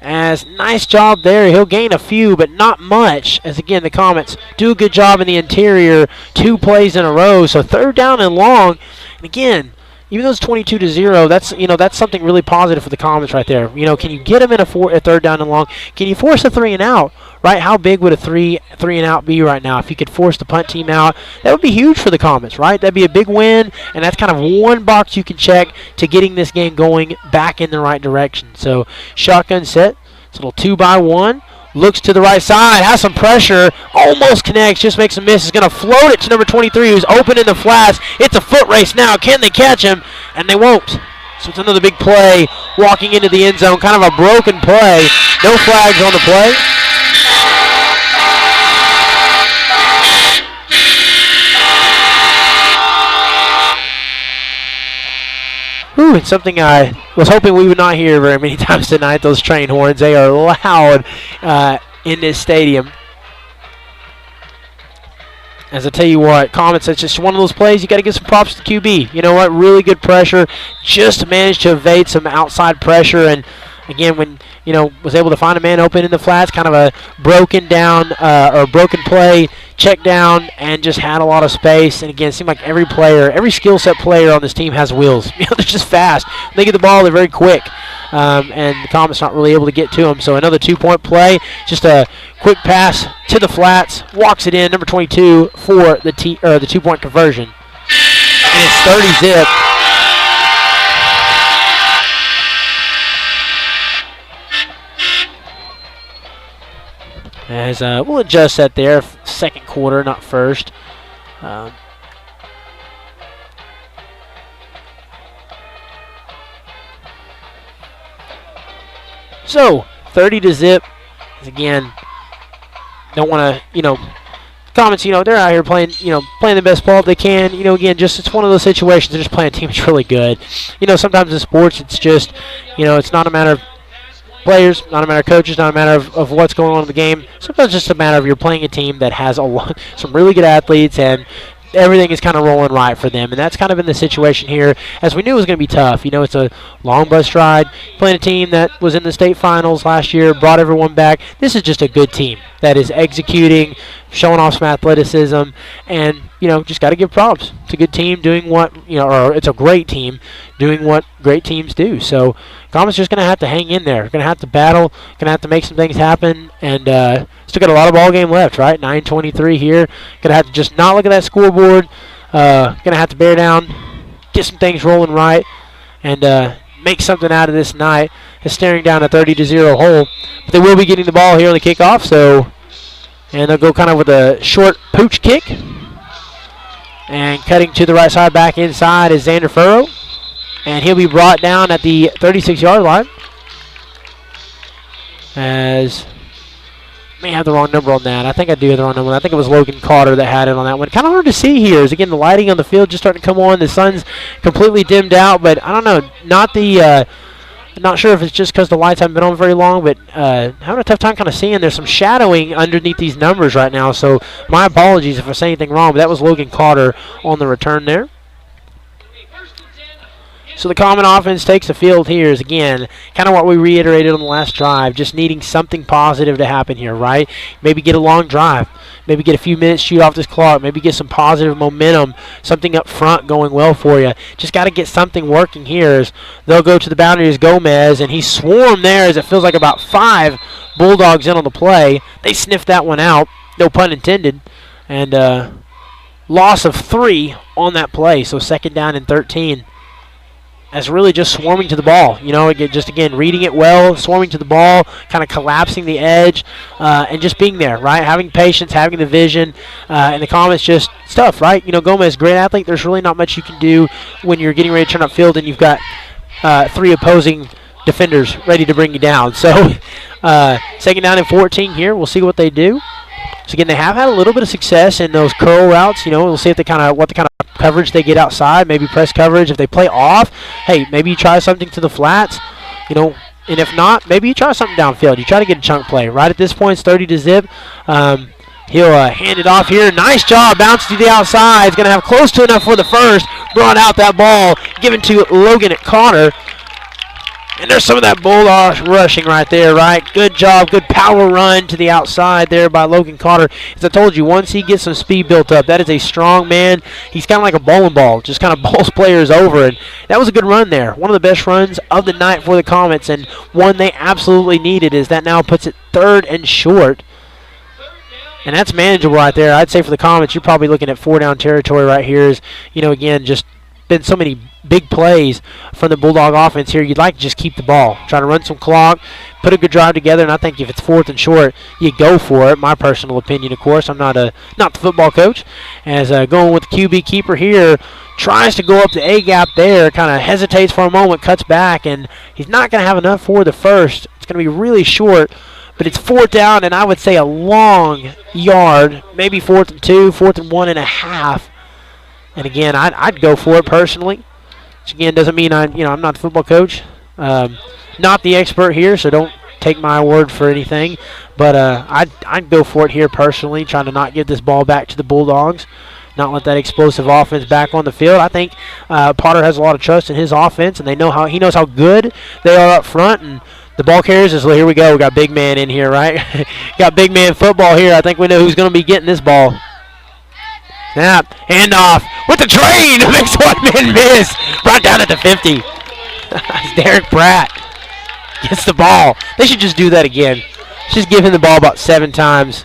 As nice job there. He'll gain a few, but not much. As again, the Comets do a good job in the interior. 2 plays in a row. So third down and long. And again, even though it's 22-0, that's something really positive for the Comets right there. Can you get them in a third down and long? Can you force a 3 and out? Right? How big would a three and out be right now? If you could force the punt team out, that would be huge for the Comets, right? That'd be a big win, and that's kind of one box you can check to getting this game going back in the right direction. So shotgun set. It's a little 2-by-1. Looks to the right side, has some pressure, almost connects, just makes a miss. Is going to float it to number 23, who's open in the flats. It's a foot race now. Can they catch him? And they won't. So it's another big play, walking into the end zone, kind of a broken play. No flags on the play. Ooh, it's something I was hoping we would not hear very many times tonight, those train horns. They are loud in this stadium. As I tell you what, Comets, that's just one of those plays you got to give some props to QB. You know what? Really good pressure. Just managed to evade some outside pressure. And, again, when, was able to find a man open in the flats, kind of a broken down or broken play, check down, and just had a lot of space. And, again, it seemed like every skill set player on this team has wheels. They're just fast. When they get the ball, they're very quick. And the Comets not really able to get to them. So another 2-point play, just a quick pass to the flats, walks it in, number 22 for the 2-point conversion. And it's 30-zip. As we'll adjust that there, second quarter, not first. So 30-zip. Again, don't want to, Comets, they're out here playing the best ball they can. Again, it's one of those situations. They're just playing a team that's really good. Sometimes in sports, it's just, it's not a matter of players, not a matter of coaches, not a matter of what's going on in the game. Sometimes it's just a matter of you're playing a team that has some really good athletes, and everything is kind of rolling right for them. And that's kind of been the situation here, as we knew it was going to be tough. It's a long bus ride. Playing a team that was in the state finals last year, brought everyone back. This is just a good team that is executing, showing off some athleticism, and, just got to give props. It's a good team doing what, or it's a great team doing what great teams do. So Comets just going to have to hang in there. Going to have to battle. Going to have to make some things happen. And still got a lot of ball game left, right? 9:23 here. Going to have to just not look at that scoreboard. Going to have to bear down, get some things rolling right, and make something out of this night. Is staring down a 30-0 hole. But they will be getting the ball here on the kickoff. And they'll go kind of with a short pooch kick. And cutting to the right side, back inside is Xander Furrow. And he'll be brought down at the 36-yard line. As may have the wrong number on that. I think I do have the wrong number. I think it was Logan Carter that had it on that one. Kind of hard to see here. Is again the lighting on the field just starting to come on. The sun's completely dimmed out, but I don't know. Not sure if it's just because the lights haven't been on very long, but having a tough time kind of seeing. There's some shadowing underneath these numbers right now, so my apologies if I say anything wrong, but that was Logan Carter on the return there. So the common offense takes the field here is, again, kind of what we reiterated on the last drive, just needing something positive to happen here, right? Maybe get a long drive. Maybe get a few minutes, shoot off this clock. Maybe get some positive momentum, something up front going well for you. Just got to get something working here as they'll go to the boundary as Gomez, and he swarmed there as it feels like about 5 Bulldogs in on the play. They sniffed that one out, no pun intended, and loss of 3 on that play, so 2nd down and 13. As really just swarming to the ball. Just again, reading it well, swarming to the ball, kind of collapsing the edge, and just being there, right? Having patience, having the vision, and the comments just stuff, right? Gomez, great athlete. There's really not much you can do when you're getting ready to turn up field and you've got 3 opposing defenders ready to bring you down. So 2nd down and 14 here. We'll see what they do. So again, they have had a little bit of success in those curl routes. We'll see if what the kind of coverage they get outside. Maybe press coverage. If they play off, hey, maybe you try something to the flats. And if not, maybe you try something downfield. You try to get a chunk play. Right at this point, it's 30-0. He'll hand it off here. Nice job. Bounce to the outside. He's going to have close to enough for the first. Brought out that ball. Given to Logan at Connor. And there's some of that Bulldog rushing right there, right? Good job, good power run to the outside there by Logan Cotter. As I told you, once he gets some speed built up, that is a strong man. He's kind of like a bowling ball, just kind of bowls players over. And that was a good run there. One of the best runs of the night for the Comets, and one they absolutely needed, as that now puts it 3rd and short. And that's manageable right there. I'd say for the Comets, you're probably looking at 4-down territory right here. Is, again, just been so many big plays from the Bulldog offense here. You'd like to just keep the ball, try to run some clock, put a good drive together, and I think if it's 4th and short, you go for it. My personal opinion, of course. I'm not the football coach. As going with the QB keeper here, tries to go up the A-gap there, kind of hesitates for a moment, cuts back, and he's not going to have enough for the first. It's going to be really short, but it's 4th down, and I would say a long yard, maybe 4th and 2, 4th and 1.5. And again, I'd go for it personally. Which again doesn't mean I'm not the football coach, not the expert here, so don't take my word for anything. But I'd go for it here personally, trying to not give this ball back to the Bulldogs, not let that explosive offense back on the field. I think Potter has a lot of trust in his offense, and he knows how good they are up front. And the ball carriers is, here we go. We got big man in here, right? Got big man football here. I think we know who's going to be getting this ball. Snap, handoff with the train. Makes one man miss. Brought down at the 50. It's Derek Pratt gets the ball. They should just do that again. Just give him the ball about 7 times.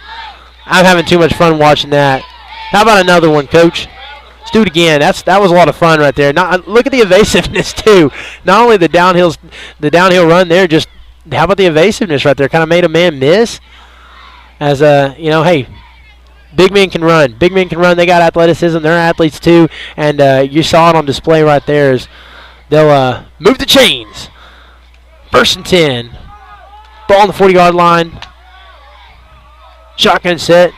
I'm having too much fun watching that. How about another one, Coach? Let's do it again. That was a lot of fun right there. Look at the evasiveness too. Not only the downhill run there, just how about the evasiveness right there? Kind of made a man miss. As hey. Big men can run. Big men can run. They got athleticism. They're athletes too. And you saw it on display right there as they'll move the chains. 1st and 10. Ball on the 40-yard line. Shotgun set.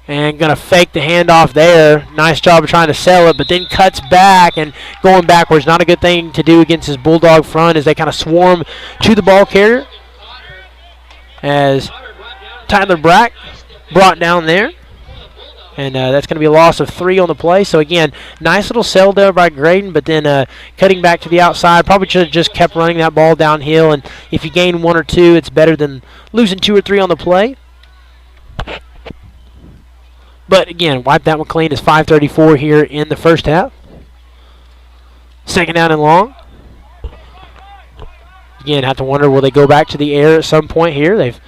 And going to fake the handoff there. Nice job of trying to sell it, but then cuts back and going backwards. Not a good thing to do against his Bulldog front as they kind of swarm to the ball carrier. As Tyler Brack brought down there. And that's going to be a loss of 3 on the play. So, again, nice little sell there by Graydon, but then cutting back to the outside. Probably should have just kept running that ball downhill. And if you gain 1 or 2, it's better than losing 2 or 3 on the play. But, again, wipe that one clean. It's 5:34 here in the first half. 2nd down and long. Again, have to wonder, will they go back to the air at some point here? They've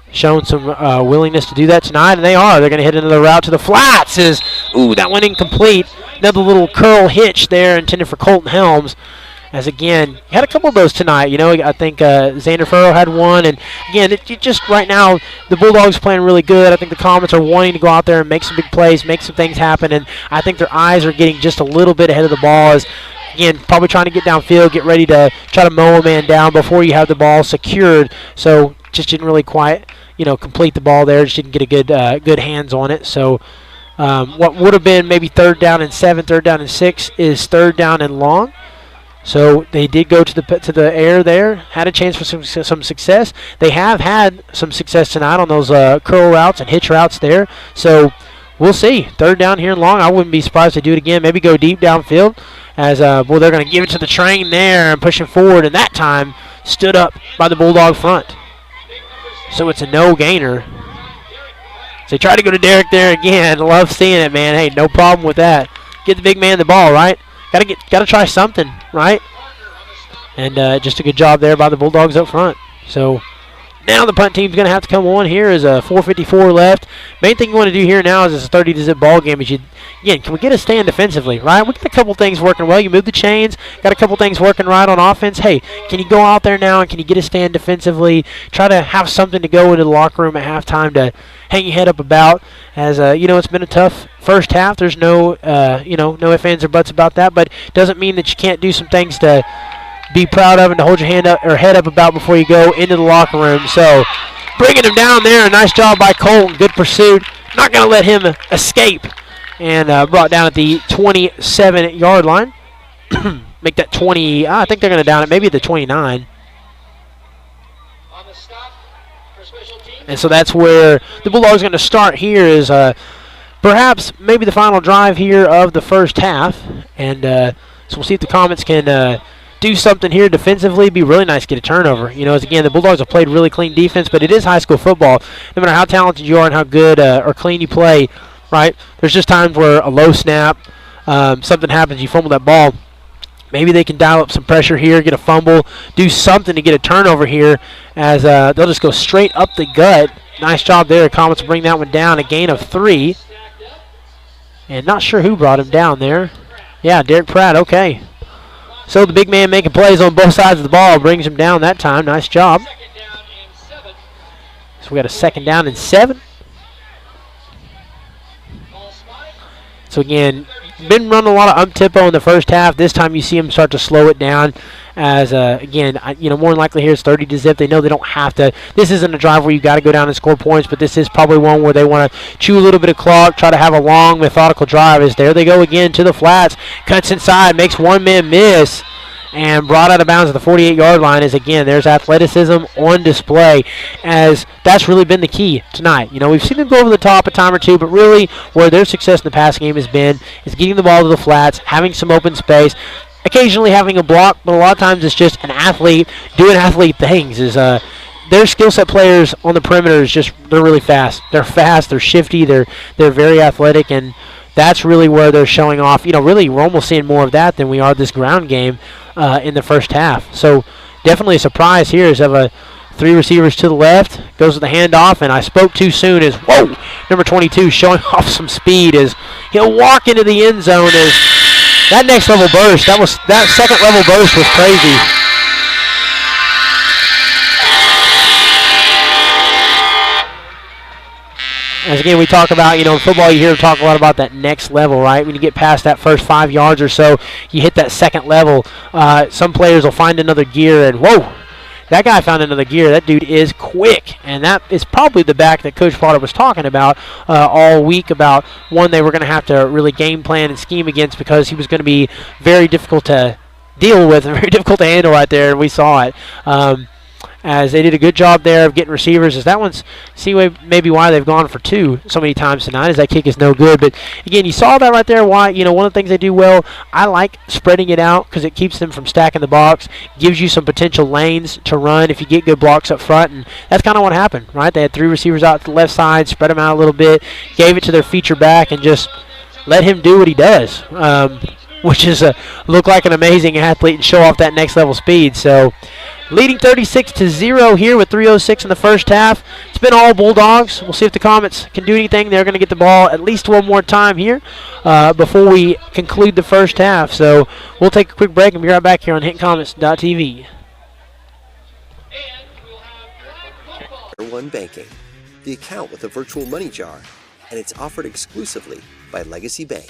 shown some willingness to do that tonight, and they are. They're going to hit another route to the flats. That went incomplete. Another little curl hitch there intended for Colton Helms. As, again, had a couple of those tonight. I think Xander Furrow had one. And, again, it just right now, the Bulldogs playing really good. I think the Comets are wanting to go out there and make some big plays, make some things happen. And I think their eyes are getting just a little bit ahead of the ball as, again, probably trying to get downfield, get ready to try to mow a man down before you have the ball secured. So just didn't really quite, complete the ball there. Just didn't get a good hands on it. So what would have been maybe 3rd down and 7, 3rd down and 6 is 3rd down and long. So they did go to the air there, had a chance for some success. They have had some success tonight on those curl routes and hitch routes there. So we'll see. Third down here and long. I wouldn't be surprised to do it again. Maybe go deep downfield as, they're going to give it to the train there and pushing forward. And that time stood up by the Bulldog front. So it's a no gainer. So they try to go to Derek there again. Love seeing it, man. Hey, no problem with that. Get the big man the ball, right? Got to try something, right? And just a good job there by the Bulldogs up front. So now the punt team's going to have to come on here. Is 4:54 left. Main thing you want to do here now is it's a 30-0 ball game. Can we get a stand defensively, right? We got a couple things working well. You move the chains. Got a couple things working right on offense. Hey, can you go out there now and can you get a stand defensively? Try to have something to go into the locker room at halftime to hang your head up about. As it's been a tough first half. There's no no ifs, ands, or buts about that. But it doesn't mean that you can't do some things to be proud of and to hold your hand up or head up about before you go into the locker room. So bringing him down there, nice job by Colton, good pursuit. Not going to let him escape, and brought down at the 27-yard line. Make that 20. I think they're going to down it maybe at the 29. And so that's where the Bulldogs are going to start here is perhaps maybe the final drive here of the first half. And so we'll see if the Comets can do something here defensively. It'd be really nice to get a turnover. Again, the Bulldogs have played really clean defense, but it is high school football. No matter how talented you are and how good or clean you play, right, there's just times where a low snap, something happens, you fumble that ball. Maybe they can dial up some pressure here, get a fumble, do something to get a turnover here as they'll just go straight up the gut. Nice job there. Comets bring that one down, a gain of 3. And not sure who brought him down there. Yeah, Derek Pratt, okay. So the big man making plays on both sides of the ball brings him down that time. Nice job. So we got a 2nd down and 7. So again, been running a lot of up-tempo in the first half. This time you see him start to slow it down as, again, more than likely here it's 30-0. They know they don't have to. This isn't a drive where you got to go down and score points, but this is probably one where they want to chew a little bit of clock, try to have a long, methodical drive. As there they go again to the flats. Cuts inside, makes one man miss, and brought out of bounds at the 48-yard line. Is again, there's athleticism on display, as that's really been the key tonight. We've seen them go over the top a time or two, but really where their success in the passing game has been is getting the ball to the flats, having some open space, occasionally having a block, but a lot of times it's just an athlete doing athlete things. Is their skill set players on the perimeter is just, they're really fast. They're fast, they're shifty, they're very athletic, and that's really where they're showing off. Really we're almost seeing more of that than we are this ground game in the first half. So definitely a surprise here is of a 3 receivers to the left, goes with the handoff, and I spoke too soon as, whoa, number 22 showing off some speed as he'll walk into the end zone as that next level burst, that second level burst was crazy. As again, we talk about, in football, you hear talk a lot about that next level, right? When you get past that first 5 yards or so, you hit that second level. Some players will find another gear, and whoa, that guy found another gear. That dude is quick, and that is probably the back that Coach Potter was talking about all week, about one they were going to have to really game plan and scheme against because he was going to be very difficult to deal with and very difficult to handle right there, and we saw it. As they did a good job there of getting receivers. As that one's maybe why they've gone for 2 so many times tonight, as that kick is no good. But again, you saw that right there. Why, one of the things they do well, I like spreading it out because it keeps them from stacking the box, gives you some potential lanes to run if you get good blocks up front, and that's kind of what happened, right? They had 3 receivers out to the left side, spread them out a little bit, gave it to their feature back, and just let him do what he does, which is look like an amazing athlete and show off that next level speed. So leading 36-0 here with 3:06 in the first half. It's been all Bulldogs. We'll see if the Comets can do anything. They're going to get the ball at least one more time here before we conclude the first half. So we'll take a quick break and be right back here on HintonComets.tv. One Banking, the account with a virtual money jar, and it's offered exclusively by Legacy Bank.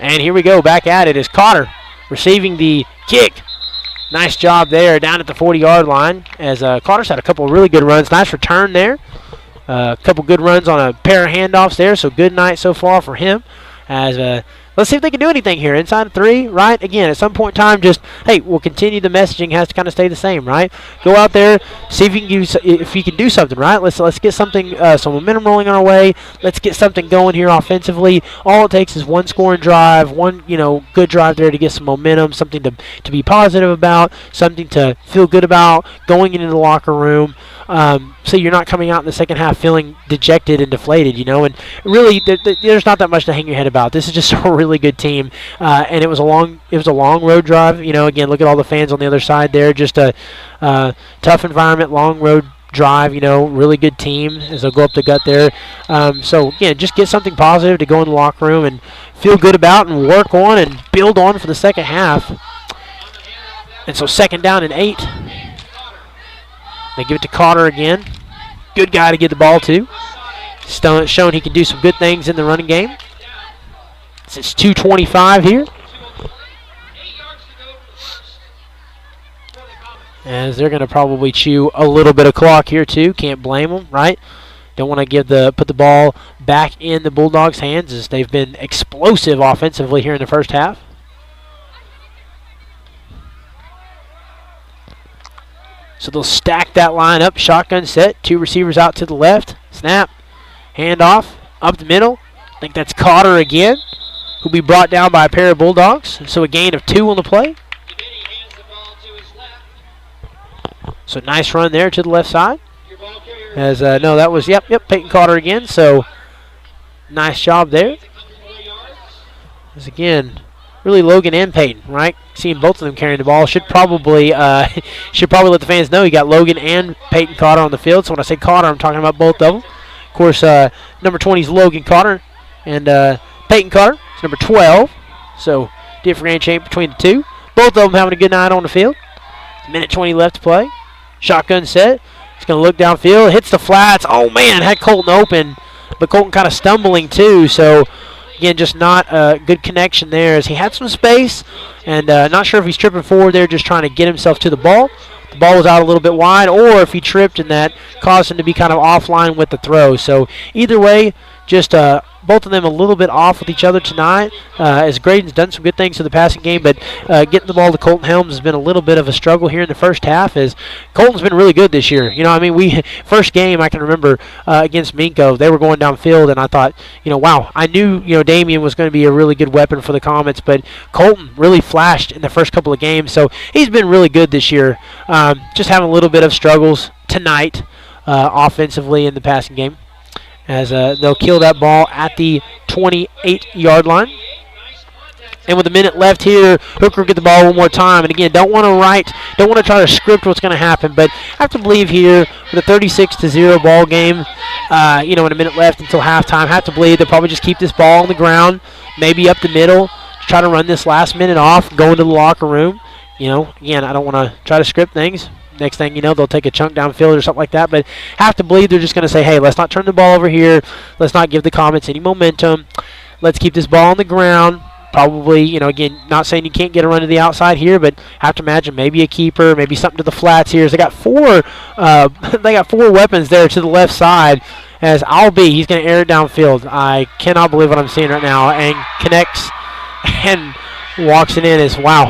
And here we go, back at it is Cotter receiving the kick. Nice job there down at the 40-yard line as Cotter's had a couple of really good runs. Nice return there. A couple good runs on a pair of handoffs there, so good night so far for him. As let's see if they can do anything here. Inside of 3, right? Again, at some point in time, just, hey, we'll continue. The messaging has to kind of stay the same, right? Go out there, see if you can do something, right? Let's get something, some momentum rolling our way. Let's get something going here offensively. All it takes is one scoring drive, one, good drive there to get some momentum, something to be positive about, something to feel good about going into the locker room. So you're not coming out in the second half feeling dejected and deflated, and really there's not that much to hang your head about. This is just a really good team, and it was a long road drive. Again, look at all the fans on the other side there. Just a tough environment, long road drive. Really good team as they'll go up the gut there. So again, just get something positive to go in the locker room and feel good about and work on and build on for the second half. And so 2nd down and 8. They give it to Cotter again. Good guy to get the ball to. Shown he can do some good things in the running game. It's 2:25 here. As they're going to probably chew a little bit of clock here too. Can't blame them, right? Don't want to put the ball back in the Bulldogs' hands as they've been explosive offensively here in the first half. So they'll stack that line up. Shotgun set. 2 receivers out to the left. Snap. Handoff. Up the middle. I think that's Cotter again, who'll be brought down by a pair of Bulldogs. So a gain of 2 on the play. So nice run there to the left side. As no, that was Peyton Cotter again. So nice job there. As again, really Logan and Peyton, right? Seeing both of them carrying the ball should probably let the fans know you got Logan and Peyton Cotter on the field. So when I say Cotter, I'm talking about both of them. Of course, number 20 is Logan Cotter, and Peyton Cotter is number 12. So differentiate between the two. Both of them having a good night on the field. 1:20 left to play. Shotgun set. He's going to look downfield. Hits the flats. Oh, man, had Colton open, but Colton kind of stumbling too. So again, just not a good connection there as he had some space, and not sure if he's tripping forward there, just trying to get himself to the ball. The ball was out a little bit wide, or if he tripped and that caused him to be kind of offline with the throw. So either way, just both of them a little bit off with each other tonight. As Graydon's done some good things to the passing game, but getting the ball to Colton Helms has been a little bit of a struggle here in the first half. As Colton's been really good this year. First game I can remember against Minko, they were going downfield, and I thought, wow, I knew Damian was going to be a really good weapon for the Comets, but Colton really flashed in the first couple of games, so he's been really good this year. Just having a little bit of struggles tonight offensively in the passing game, as they'll kill that ball at the 28-yard line. And with a minute left here, Hooker will get the ball one more time. And again, don't want to try to script what's going to happen, but I have to believe here with a 36-0 ball game, in a minute left until halftime, have to believe they'll probably just keep this ball on the ground, maybe up the middle, try to run this last minute off, go into the locker room. Again, I don't want to try to script things. Next thing you know, they'll take a chunk downfield or something like that. But have to believe they're just going to say, hey, let's not turn the ball over here. Let's not give the Comets any momentum. Let's keep this ball on the ground. Probably, again, not saying you can't get a run to the outside here, but have to imagine maybe a keeper, maybe something to the flats here. They got four weapons there to the left side. As he's going to air it downfield. I cannot believe what I'm seeing right now. And connects and walks it in as wow.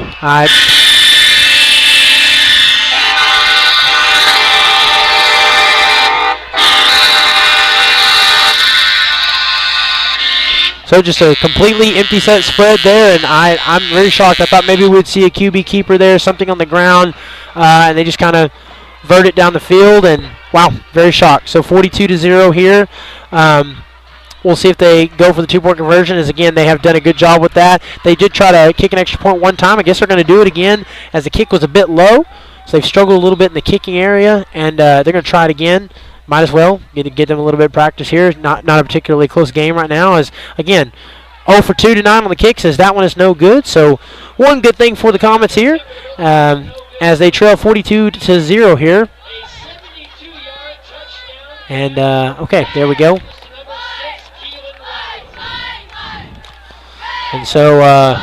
So just a completely empty set spread there, and I'm very shocked. I thought maybe we'd see a QB keeper there, something on the ground, and they just kind of vert it down the field, and wow, very shocked. So 42-0 here. We'll see if they go for the 2-point conversion, as again, they have done a good job with that. They did try to kick an extra point one time. I guess they're going to do it again, as the kick was a bit low. So they've struggled a little bit in the kicking area, and they're going to try it again. Might as well get them a little bit of practice here. Not a particularly close game right now. As again, 0 for 2 tonight on the kicks, as that one is no good. So one good thing for the Comets here, as they trail 42-0 here. And okay, there we go. And so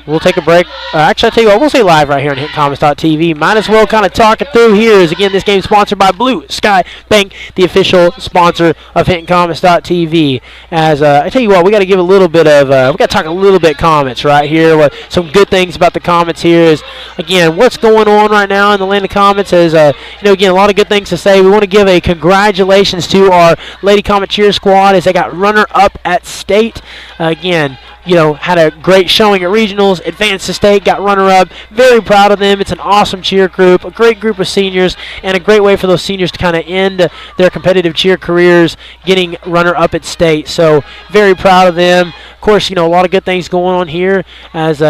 we'll take a break. Actually, I'll tell you what, we'll say live right here on HintonCommerce.tv. Might as well kind of talk it through here. As again, this game sponsored by Blue Sky Bank, the official sponsor of HintonCommerce.tv. As I tell you what, we got to give a little bit of, we got to talk a little bit comments right here. Some good things about the comments here is, again, what's going on right now in the land of comments is, again, a lot of good things to say. We want to give a congratulations to our Lady Comet Cheer Squad as they got runner-up at state. Again, had a great showing at regionals, advanced to state, got runner-up. Very proud of them. It's an awesome cheer group, a great group of seniors, and a great way for those seniors to kind of end their competitive cheer careers getting runner-up at state. So very proud of them. Of course, a lot of good things going on here as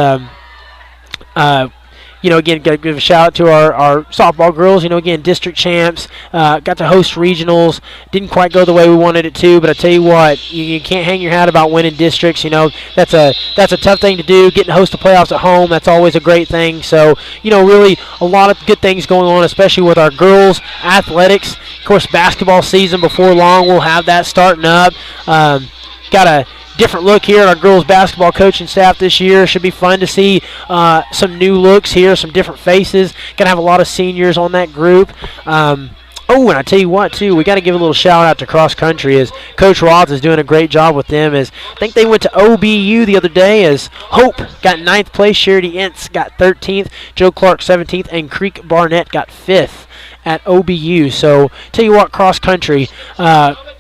again, got to give a shout out to our softball girls. Again, district champs, got to host regionals. Didn't quite go the way we wanted it to, but I tell you what, you can't hang your hat about winning districts. That's a tough thing to do. Getting to host the playoffs at home, that's always a great thing. So, really a lot of good things going on, especially with our girls athletics. Of course, basketball season before long, we'll have that starting up. Got a different look here at our girls basketball coaching staff this year. Should be fun to see some new looks here, some different faces. Gonna have a lot of seniors on that group. And I tell you what, too, we got to give a little shout out to cross country as Coach Roth is doing a great job with them. As I think they went to OBU the other day. As Hope got 9th place, Charity Ince got 13th, Joe Clark 17th, and Creek Barnett got 5th at OBU. So tell you what, cross country.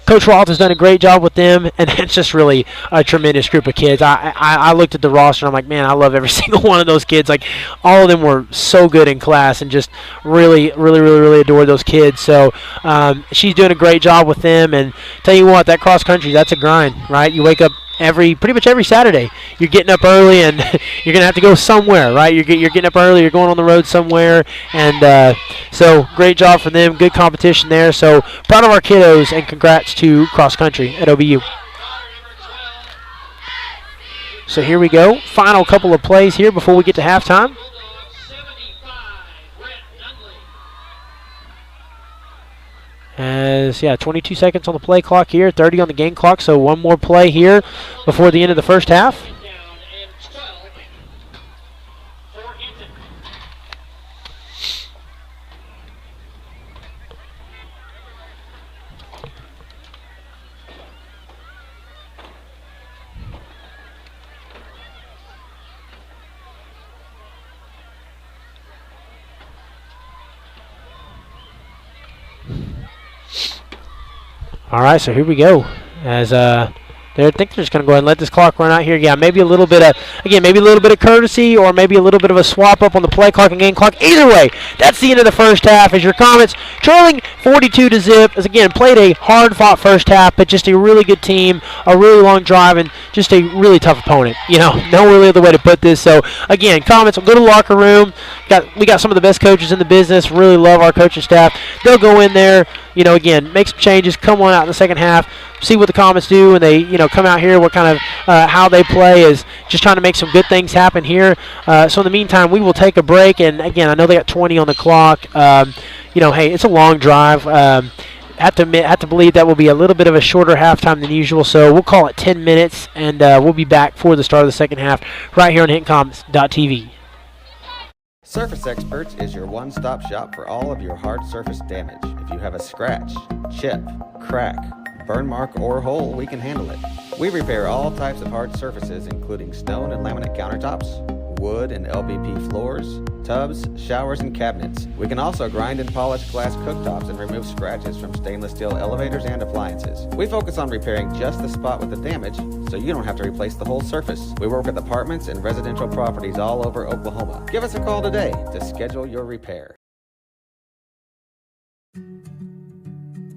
Coach Roth has done a great job with them, and it's just really a tremendous group of kids. I looked at the roster, and I'm like, man, I love every single one of those kids. Like, all of them were so good in class and just really, really, really, really adored those kids. So she's doing a great job with them, and tell you what, that cross country, that's a grind, right? You wake up pretty much every Saturday. You're getting up early, and you're going to have to go somewhere, right? You're getting up early, you're going on the road somewhere, and so great job for them, good competition there. So proud of our kiddos, and congrats to cross country at OBU. So here we go, final couple of plays here before we get to halftime. As 22 seconds on the play clock here, 30 on the game clock, so one more play here before the end of the first half. All right, so here we go. As I think they're just going to go ahead and let this clock run out here. Yeah, maybe a little bit of courtesy, or maybe a little bit of a swap up on the play clock and game clock. Either way, that's the end of the first half. As your Comets trailing 42-0. As again, played a hard-fought first half, but just a really good team, a really long drive, and just a really tough opponent. No really other way to put this. So again, Comets, go to the locker room. We got some of the best coaches in the business. Really love our coaching staff. They'll go in there. Again, make some changes, come on out in the second half, see what the Comets do, and they, come out here, what kind of, how they play is just trying to make some good things happen here. So in the meantime, we will take a break, and again, I know they got 20 on the clock. Hey, it's a long drive. Have to believe that will be a little bit of a shorter halftime than usual, so we'll call it 10 minutes, and we'll be back for the start of the second half right here on HintonCommerce.tv. Surface Experts is your one-stop shop for all of your hard surface damage. If you have a scratch, chip, crack, burn mark, or hole, we can handle it. We repair all types of hard surfaces, including stone and laminate countertops, wood and LVP floors, tubs, showers, and cabinets. We can also grind and polish glass cooktops and remove scratches from stainless steel elevators and appliances. We focus on repairing just the spot with the damage, so you don't have to replace the whole surface. We work with apartments and residential properties all over Oklahoma. Give us a call today to schedule your repair.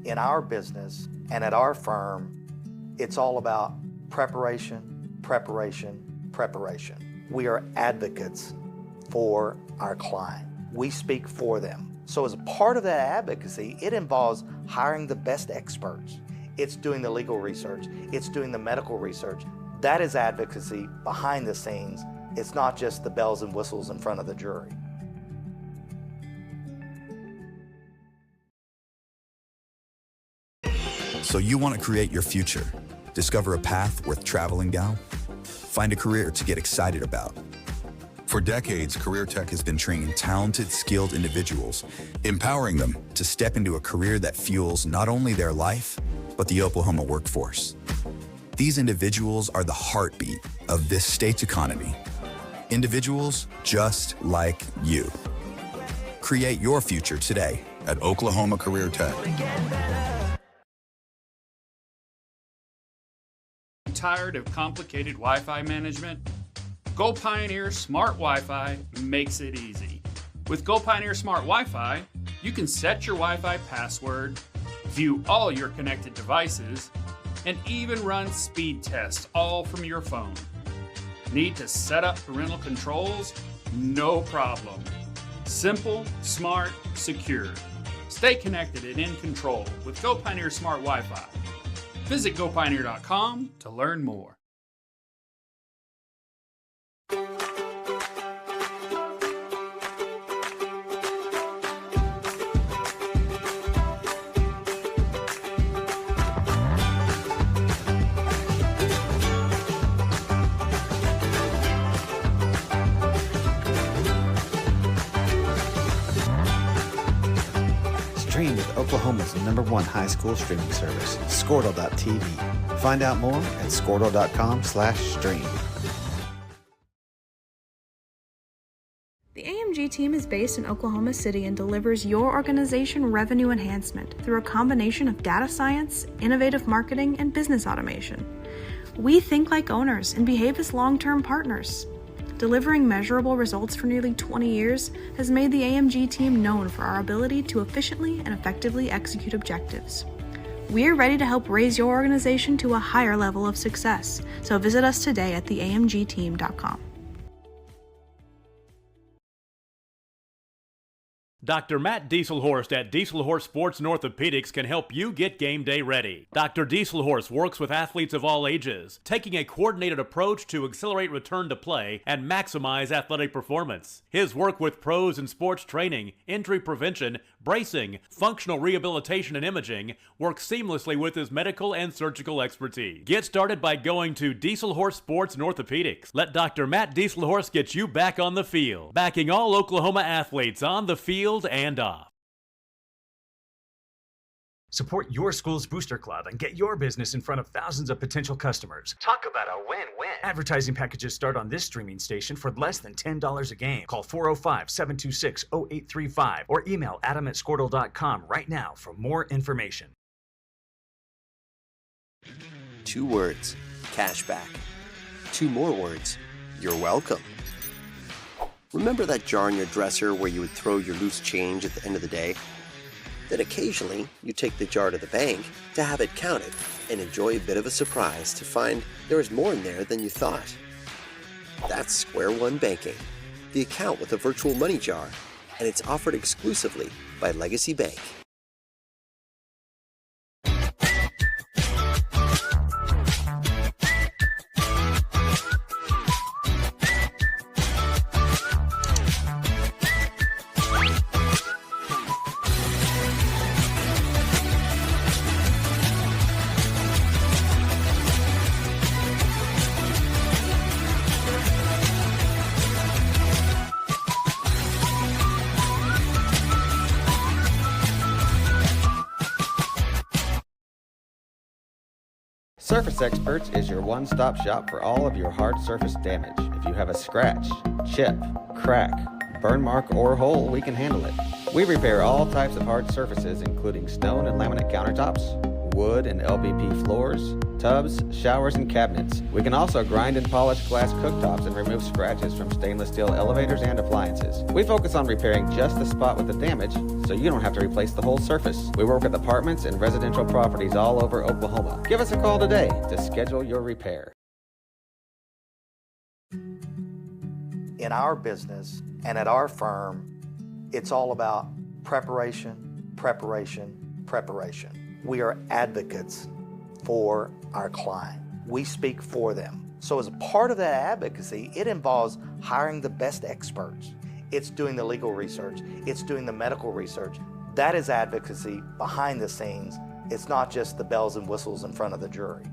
In our business and at our firm, it's all about preparation, preparation, preparation. We are advocates for our client. We speak for them. So as a part of that advocacy, it involves hiring the best experts. It's doing the legal research. It's doing the medical research. That is advocacy behind the scenes. It's not just the bells and whistles in front of the jury. So you want to create your future? Discover a path worth traveling down? Find a career to get excited about. For decades, Career Tech has been training talented, skilled individuals, empowering them to step into a career that fuels not only their life, but the Oklahoma workforce. These individuals are the heartbeat of this state's economy. Individuals just like you. Create your future today at Oklahoma Career Tech. Tired of complicated Wi-Fi management? Go Pioneer Smart Wi-Fi makes it easy. With Go Pioneer Smart Wi-Fi, you can set your Wi-Fi password, view all your connected devices, and even run speed tests all from your phone. Need to set up parental controls? No problem. Simple, smart, secure. Stay connected and in control with Go Pioneer Smart Wi-Fi. Visit GoPioneer.com to learn more. Stream with Oklahoma's #1 high school streaming service, Squirtle.tv. Find out more at Squirtle.com/stream. The AMG team is based in Oklahoma City and delivers your organization revenue enhancement through a combination of data science, innovative marketing, and business automation. We think like owners and behave as long-term partners. Delivering measurable results for nearly 20 years has made the AMG team known for our ability to efficiently and effectively execute objectives. We're ready to help raise your organization to a higher level of success, so visit us today at theamgteam.com. Dr. Matt Dieselhorst at Dieselhorst Sports and Orthopedics can help you get game day ready. Dr. Dieselhorst works with athletes of all ages, taking a coordinated approach to accelerate return to play and maximize athletic performance. His work with pros in sports training, injury prevention, bracing, functional rehabilitation, and imaging works seamlessly with his medical and surgical expertise. Get started by going to Dieselhorst Sports and Orthopedics. Let Dr. Matt Dieselhorst get you back on the field, backing all Oklahoma athletes on the field and off. Support your school's booster club and get your business in front of thousands of potential customers. Talk about a win-win. Advertising packages start on this streaming station for less than $10 a game. Call 405-726-0835 or email adam@squirtle.com right now for more information. 2 words, cashback. 2 more words, you're welcome. Remember that jar in your dresser where you would throw your loose change at the end of the day? Then occasionally, you take the jar to the bank to have it counted and enjoy a bit of a surprise to find there is more in there than you thought. That's Square One Banking, the account with a virtual money jar, and it's offered exclusively by Legacy Bank. Surface Experts is your one-stop shop for all of your hard surface damage. If you have a scratch, chip, crack, burn mark, or hole, we can handle it. We repair all types of hard surfaces, including stone and laminate countertops, wood and LVP floors, tubs, showers, and cabinets. We can also grind and polish glass cooktops and remove scratches from stainless steel elevators and appliances. We focus on repairing just the spot with the damage, so you don't have to replace the whole surface. We work with apartments and residential properties all over Oklahoma. Give us a call today to schedule your repair. In our business and at our firm, it's all about preparation, preparation, preparation. We are advocates for our client. We speak for them. So as a part of that advocacy, it involves hiring the best experts. It's doing the legal research. It's doing the medical research. That is advocacy behind the scenes. It's not just the bells and whistles in front of the jury.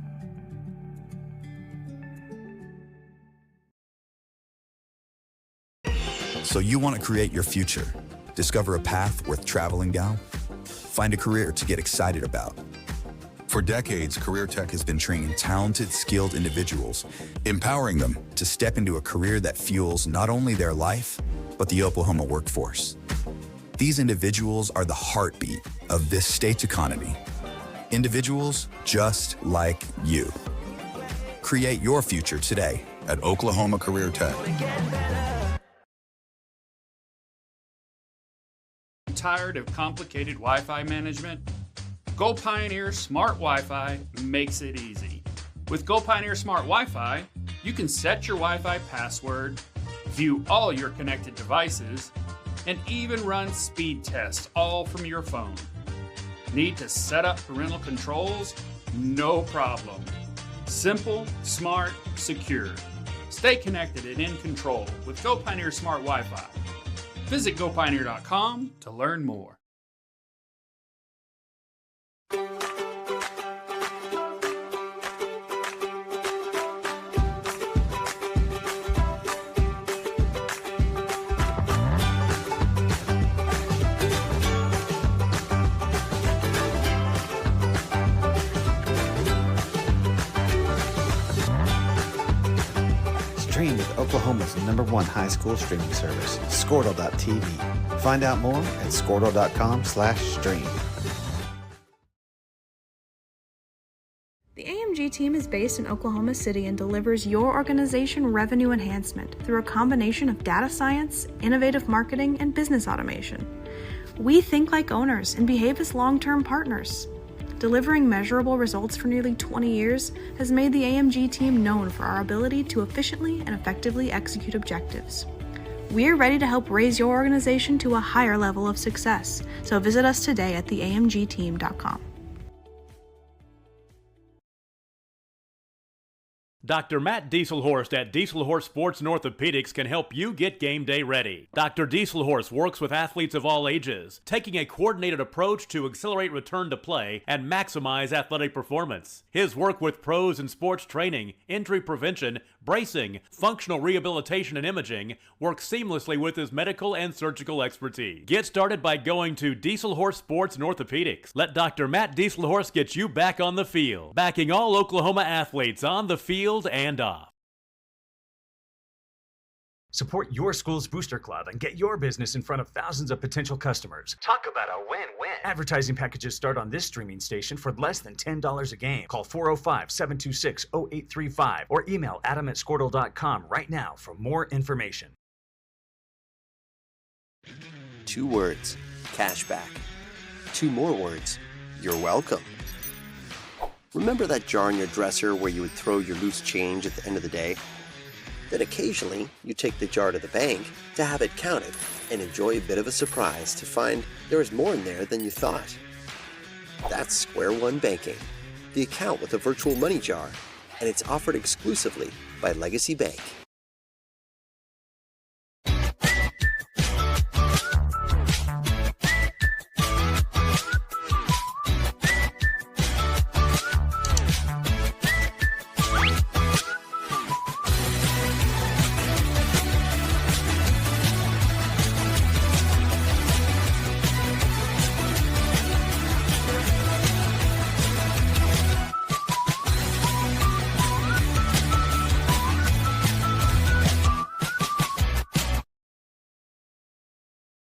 So you want to create your future, discover a path worth traveling down, find a career to get excited about. For decades, Career Tech has been training talented, skilled individuals, empowering them to step into a career that fuels not only their life, but the Oklahoma workforce. These individuals are the heartbeat of this state's economy. Individuals just like you. Create your future today at Oklahoma Career Tech. Tired of complicated Wi-Fi management? Go Pioneer Smart Wi-Fi makes it easy. With Go Pioneer Smart Wi-Fi, you can set your Wi-Fi password, view all your connected devices, and even run speed tests all from your phone. Need to set up parental controls? No problem. Simple, smart, secure. Stay connected and in control with Go Pioneer Smart Wi-Fi. Visit GoPioneer.com to learn more. Stream with Oklahoma's #1 high school streaming service, Squirtle.tv. Find out more at Squirtle.com/stream. The AMG team is based in Oklahoma City and delivers your organization revenue enhancement through a combination of data science, innovative marketing, and business automation. We think like owners and behave as long-term partners. Delivering measurable results for nearly 20 years has made the AMG team known for our ability to efficiently and effectively execute objectives. We're ready to help raise your organization to a higher level of success, so visit us today at theamgteam.com. Dr. Matt Dieselhorst at Dieselhorst Sports and Orthopedics can help you get game day ready. Dr. Dieselhorst works with athletes of all ages, taking a coordinated approach to accelerate return to play and maximize athletic performance. His work with pros in sports training, injury prevention, bracing, functional rehabilitation, and imaging works seamlessly with his medical and surgical expertise. Get started by going to Dieselhorst Sports and Orthopedics. Let Dr. Matt Dieselhorst get you back on the field, backing all Oklahoma athletes on the field and off. Support your school's booster club and get your business in front of thousands of potential customers. Talk about a win-win. Advertising packages start on this streaming station for less than $10 a game. Call 405-726-0835 or email adam@squirtle.com right now for more information. 2 words, cashback. 2 more words, you're welcome. Remember that jar in your dresser where you would throw your loose change at the end of the day? Then occasionally, you take the jar to the bank to have it counted and enjoy a bit of a surprise to find there is more in there than you thought. That's Square One Banking, the account with a virtual money jar, and it's offered exclusively by Legacy Bank.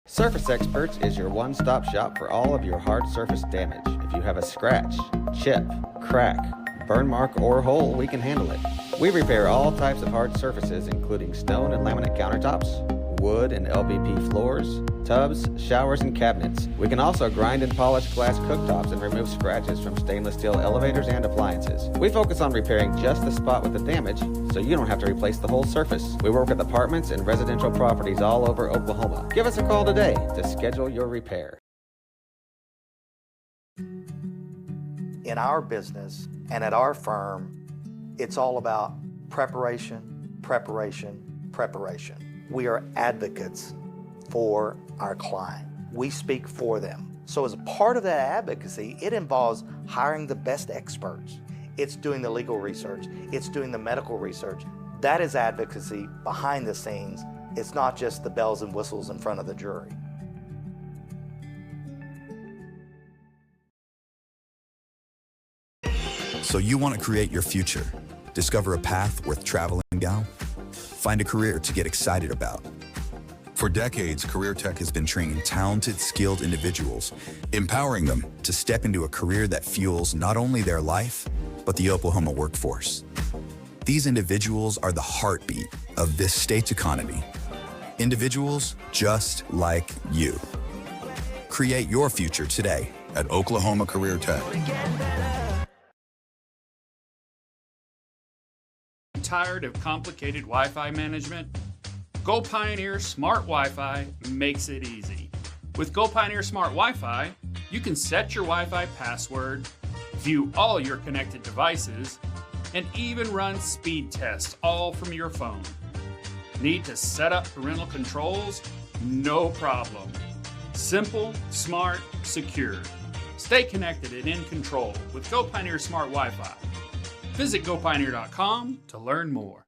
Surface Experts is your one-stop shop for all of your hard surface damage. If you have a scratch, chip, crack, burn mark, or hole, we can handle it. We repair all types of hard surfaces, including stone and laminate countertops, wood and LVP floors, tubs, showers, and cabinets. We can also grind and polish glass cooktops and remove scratches from stainless steel elevators and appliances. We focus on repairing just the spot with the damage, so you don't have to replace the whole surface. We work with apartments and residential properties all over Oklahoma. Give us a call today to schedule your repair. In our business and at our firm, it's all about preparation, preparation, preparation. We are advocates for our client. We speak for them. So as a part of that advocacy, it involves hiring the best experts. It's doing the legal research. It's doing the medical research. That is advocacy behind the scenes It's not just the bells and whistles in front of the jury. So you want to create your future, discover a path worth traveling down, find a career to get excited about. For decades, Career Tech has been training talented, skilled individuals, empowering them to step into a career that fuels not only their life, but the Oklahoma workforce. These individuals are the heartbeat of this state's economy. Individuals just like you. Create your future today at Oklahoma Career Tech. Tired of complicated Wi-Fi management? Go Pioneer Smart Wi-Fi makes it easy. With Go Pioneer Smart Wi-Fi, you can set your Wi-Fi password, view all your connected devices, and even run speed tests all from your phone. Need to set up parental controls? No problem. Simple, smart, secure. Stay connected and in control with Go Pioneer Smart Wi-Fi. Visit GoPioneer.com to learn more.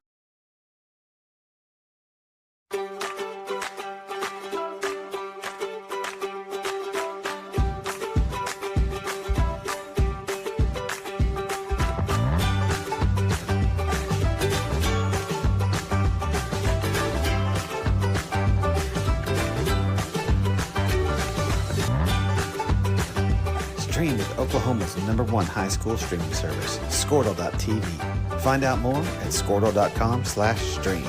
Stream with Oklahoma's #1 high school streaming service, Squirtle.tv. Find out more at Squirtle.com/stream.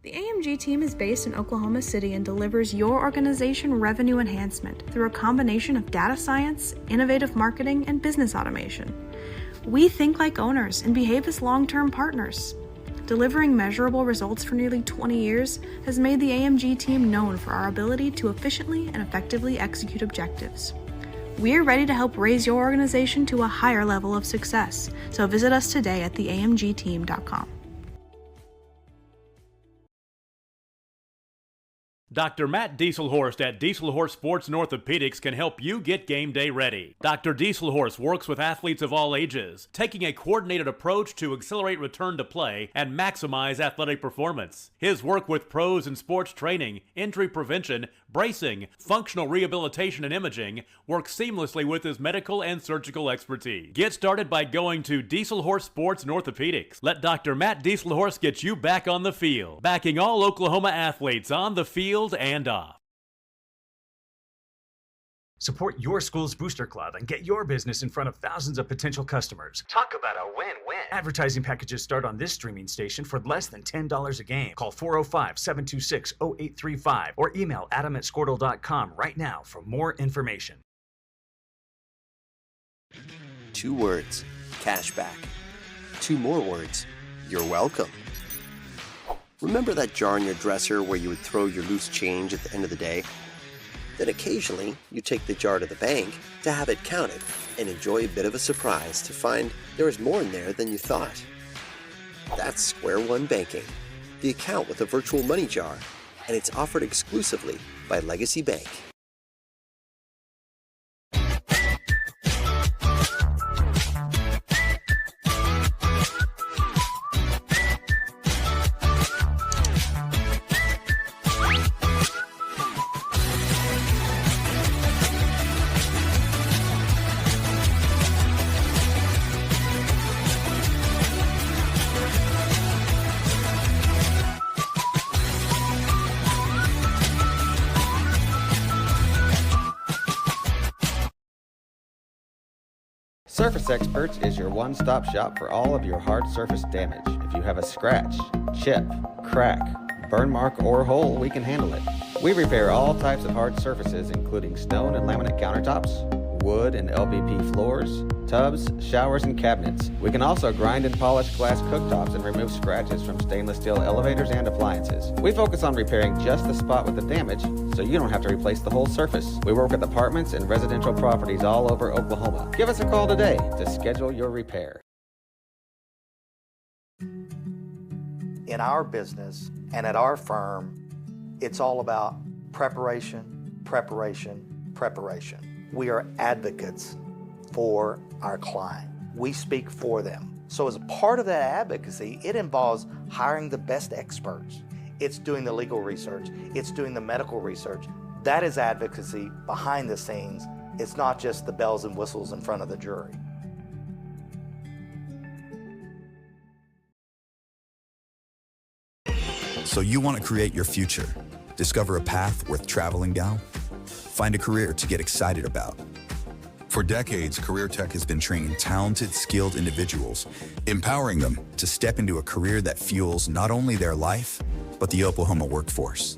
The AMG team is based in Oklahoma City and delivers your organization revenue enhancement through a combination of data science, innovative marketing, and business automation. We think like owners and behave as long-term partners. Delivering measurable results for nearly 20 years has made the AMG team known for our ability to efficiently and effectively execute objectives. We're ready to help raise your organization to a higher level of success, so visit us today at theamgteam.com. Dr. Matt Dieselhorst at Dieselhorst Sports and Orthopedics can help you get game day ready. Dr. Dieselhorst works with athletes of all ages, taking a coordinated approach to accelerate return to play and maximize athletic performance. His work with pros in sports training, injury prevention, bracing, functional rehabilitation, and imaging works seamlessly with his medical and surgical expertise. Get started by going to Dieselhorst Sports and Orthopedics. Let Dr. Matt Dieselhorst get you back on the field, backing all Oklahoma athletes on the field and off. Support your school's booster club and get your business in front of thousands of potential customers. Talk about a win-win. Advertising packages start on this streaming station for less than $10 a game. Call 405-726-0835 or email adam@squirtle.com right now for more information. 2 words, cashback. 2 more words, you're welcome. Remember that jar in your dresser where you would throw your loose change at the end of the day? Then occasionally, you take the jar to the bank to have it counted and enjoy a bit of a surprise to find there is more in there than you thought. That's Square One Banking, the account with a virtual money jar, and it's offered exclusively by Legacy Bank. Surface Experts is your one-stop shop for all of your hard surface damage. If you have a scratch, chip, crack, burn mark, or hole, we can handle it. We repair all types of hard surfaces, including stone and laminate countertops, wood and LVP floors, tubs, showers, and cabinets. We can also grind and polish glass cooktops and remove scratches from stainless steel elevators and appliances. We focus on repairing just the spot with the damage, so you don't have to replace the whole surface. We work with apartments and residential properties all over Oklahoma. Give us a call today to schedule your repair. In our business and at our firm, it's all about preparation, preparation, preparation. We are advocates for our client. We speak for them. So as a part of that advocacy, it involves hiring the best experts. It's doing the legal research. It's doing the medical research. That is advocacy behind the scenes. It's not just the bells and whistles in front of the jury. So you want to create your future, discover a path worth traveling down, find a career to get excited about. For decades, Career Tech has been training talented, skilled individuals, empowering them to step into a career that fuels not only their life, but the Oklahoma workforce.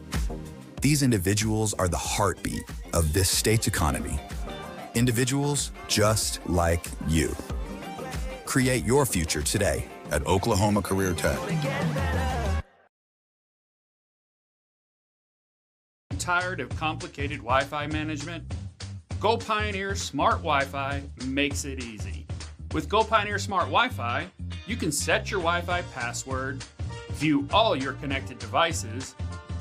These individuals are the heartbeat of this state's economy. Individuals just like you. Create your future today at Oklahoma Career Tech. Tired of complicated Wi-Fi management? Go Pioneer Smart Wi-Fi makes it easy. With Go Pioneer Smart Wi-Fi, you can set your Wi-Fi password, view all your connected devices,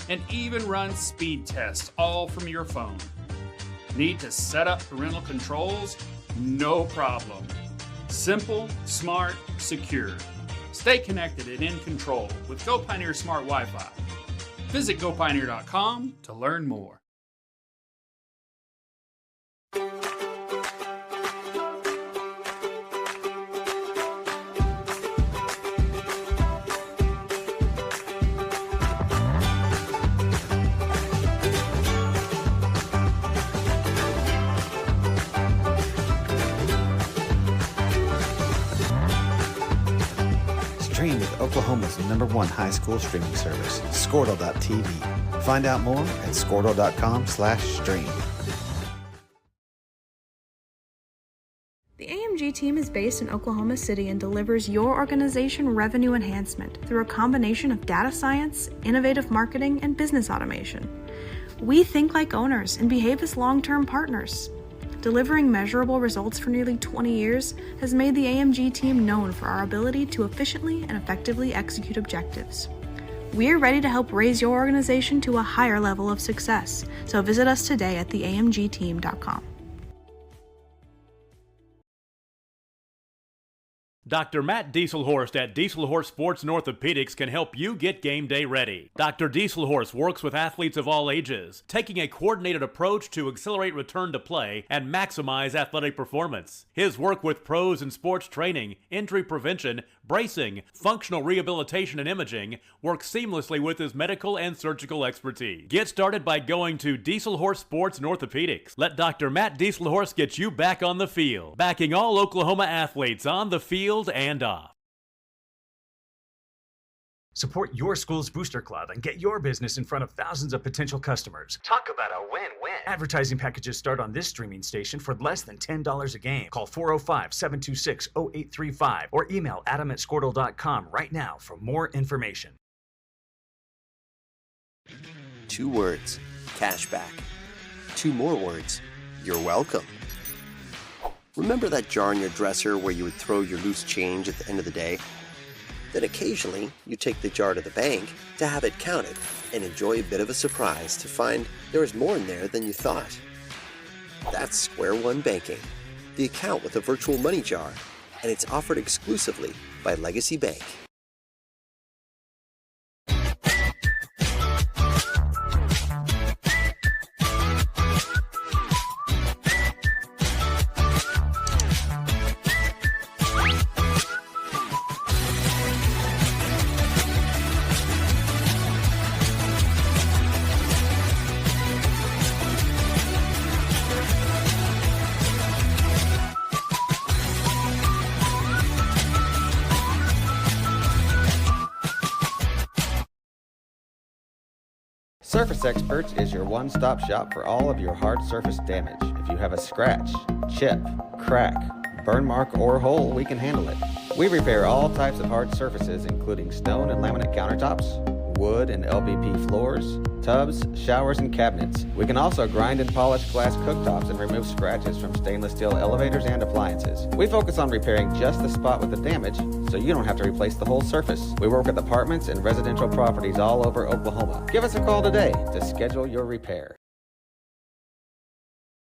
and even run speed tests all from your phone. Need to set up parental controls? No problem. Simple, smart, secure. Stay connected and in control with Go Pioneer Smart Wi-Fi. Visit GoPioneer.com to learn more. Stream with Oklahoma's #1 high school streaming service, Squirtle.tv. Find out more at squirtle.com/stream. The AMG team is based in Oklahoma City and delivers your organization revenue enhancement through a combination of data science, innovative marketing, and business automation. We think like owners and behave as long-term partners. Delivering measurable results for nearly 20 years has made the AMG team known for our ability to efficiently and effectively execute objectives. We're ready to help raise your organization to a higher level of success, so visit us today at theamgteam.com. Dr. Matt Dieselhorst at Dieselhorst Sports and Orthopedics can help you get game day ready. Dr. Dieselhorst works with athletes of all ages, taking a coordinated approach to accelerate return to play and maximize athletic performance. His work with pros in sports training, injury prevention, bracing, functional rehabilitation, and imaging works seamlessly with his medical and surgical expertise. Get started by going to Dieselhorst Sports and Orthopedics. Let Dr. Matt Dieselhorst get you back on the field, backing all Oklahoma athletes on the field and off. Support your school's booster club and get your business in front of thousands of potential customers. Talk about a win-win. Advertising packages start on this streaming station for less than $10 a game. Call 405-726-0835 or email adam@squirtle.com right now for more information. 2 words, cashback. 2 more words, you're welcome. Remember that jar in your dresser where you would throw your loose change at the end of the day? Then occasionally, you take the jar to the bank to have it counted and enjoy a bit of a surprise to find there was more in there than you thought. That's Square One Banking, the account with a virtual money jar, and it's offered exclusively by Legacy Bank. Surface Experts is your one-stop shop for all of your hard surface damage. If you have a scratch, chip, crack, burn mark, or hole, we can handle it. We repair all types of hard surfaces, including stone and laminate countertops, wood and LVP floors, tubs, showers, and cabinets. We can also grind and polish glass cooktops and remove scratches from stainless steel elevators and appliances. We focus on repairing just the spot with the damage, so you don't have to replace the whole surface. We work with apartments and residential properties all over Oklahoma. Give us a call today to schedule your repair.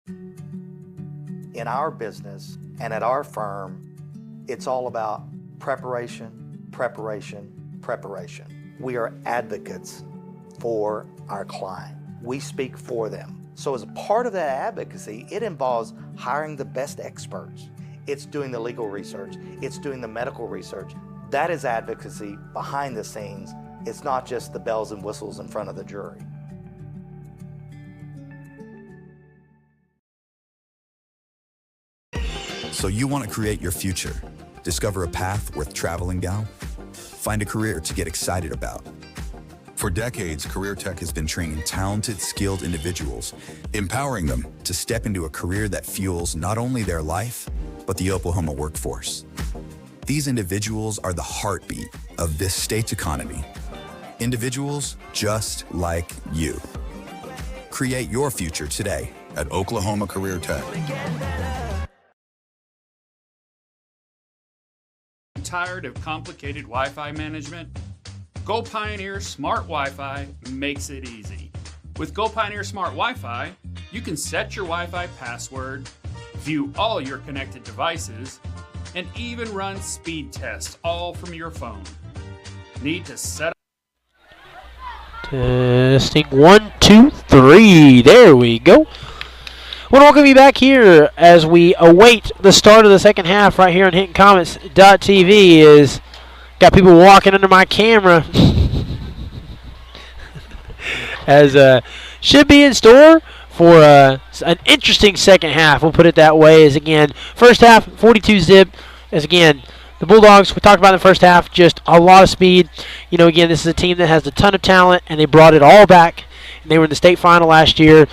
In our business and at our firm, it's all about preparation, preparation, preparation. We are advocates for our client. We speak for them. So as a part of that advocacy, it involves hiring the best experts. It's doing the legal research. It's doing the medical research. That is advocacy behind the scenes. It's not just the bells and whistles in front of the jury. So you want to create your future, discover a path worth traveling down, find a career to get excited about. For decades, Career Tech has been training talented, skilled individuals, empowering them to step into a career that fuels not only their life, but the Oklahoma workforce. These individuals are the heartbeat of this state's economy. Individuals just like you. Create your future today at Oklahoma Career Tech. Tired of complicated Wi-Fi management? Go Pioneer Smart Wi-Fi makes it easy. With Go Pioneer Smart Wi-Fi, you can set your Wi-Fi password, view all your connected devices, and even run speed tests all from your phone. Need to set up. Testing 1, 2, 3. There we go. I want to welcome you back here as we await the start of the second half right here on HintonComets.tv. Is got people walking under my camera as should be in store for an interesting second half. We'll put it that way. As again, first half 42-zip. As again, the Bulldogs, we talked about in the first half, just a lot of speed. You know, again, this is a team that has a ton of talent, and they brought it all back. And they were in the state final last year.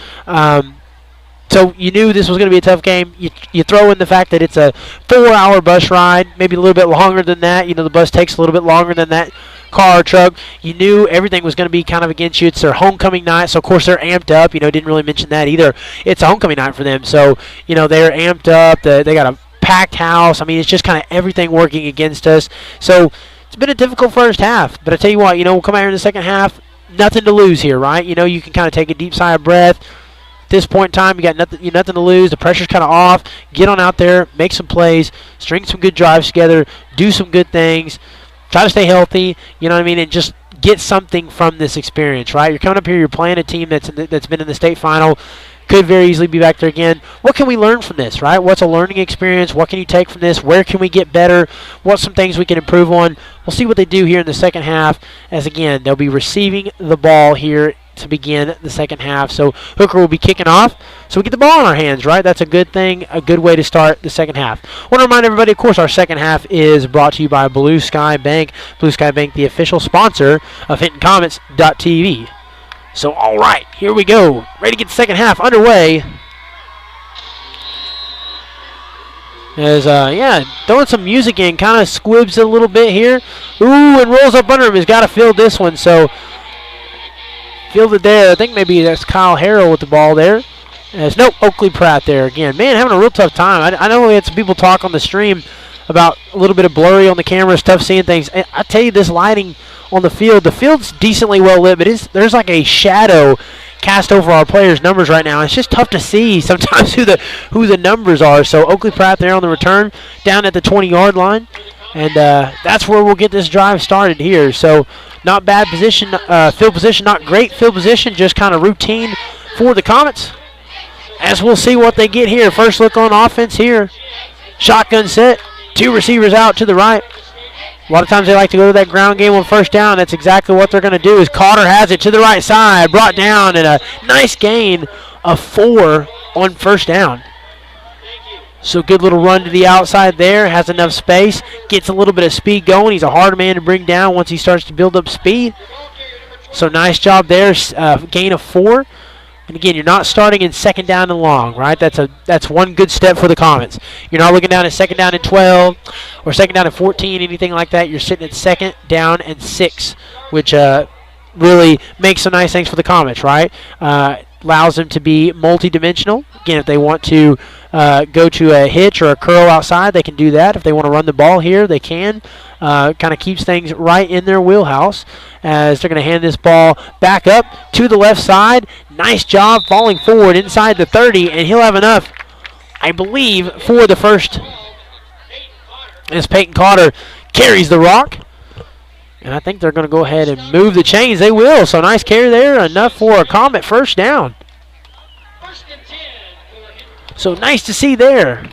So you knew this was going to be a tough game. You throw in the fact that it's a 4-hour bus ride, maybe a little bit longer than that. You know, the bus takes a little bit longer than that car or truck. You knew everything was going to be kind of against you. It's their homecoming night, so of course they're amped up. You know, didn't really mention that either. It's a homecoming night for them, so you know they're amped up. They got a packed house. I mean, it's just kind of everything working against us. So it's been a difficult first half. But I tell you what, you know, we'll come out here in the second half, nothing to lose here, right? You know, you can kind of take a deep sigh of breath. This point in time, you got nothing to lose. The pressure's kind of off. Get on out there, make some plays, string some good drives together, do some good things, try to stay healthy. You know what I mean, and just get something from this experience, right? You're coming up here, you're playing a team that's been in the state final, could very easily be back there again. What can we learn from this, right? What's a learning experience? What can you take from this? Where can we get better? What's some things we can improve on? We'll see what they do here in the second half. As again, they'll be receiving the ball here to begin the second half. So Hooker will be kicking off. So we get the ball in our hands, right? That's a good thing, a good way to start the second half. I want to remind everybody, of course, our second half is brought to you by Blue Sky Bank. Blue Sky Bank, the official sponsor of HintonComets.tv. So, all right, here we go. Ready to get the second half underway. As, throwing some music in, kind of squibs it a little bit here. Ooh, and rolls up under him. He's got to field this one, so fielded there. I think maybe that's Kyle Harrell with the ball there. As Oakley Pratt there again. Man, having a real tough time. I know we had some people talk on the stream about a little bit of blurry on the camera. It's tough seeing things. I tell you, this lighting on the field's decently well lit, but there's like a shadow cast over our players' numbers right now. It's just tough to see sometimes who the numbers are. So Oakley Pratt there on the return down at the 20-yard line. And that's where we'll get this drive started here. So not bad position, field position, not great field position, just kind of routine for the Comets. As we'll see what they get here. First look on offense here. Shotgun set, 2 receivers out to the right. A lot of times they like to go to that ground game on first down. That's exactly what they're going to do. Is Carter has it to the right side, brought down, and a nice gain of 4 on first down. So good little run to the outside there. Has enough space. Gets a little bit of speed going. He's a hard man to bring down once he starts to build up speed. So nice job there. Gain of 4. And again, you're not starting in second down and long, right? That's one good step for the Comets. You're not looking down at second down and 12 or second down and 14, anything like that. You're sitting at second down and 6, which really makes some nice things for the Comets, right? Allows them to be multi-dimensional. Again, if they want to go to a hitch or a curl outside, they can do that. If they want to run the ball here, they can. Kind of keeps things right in their wheelhouse as they're going to hand this ball back up to the left side. Nice job falling forward inside the 30, and he'll have enough, I believe, for the first. As Peyton Carter carries the rock. And I think they're going to go ahead and move the chains. They will. So nice carry there. Enough for a Comet first down. So nice to see there.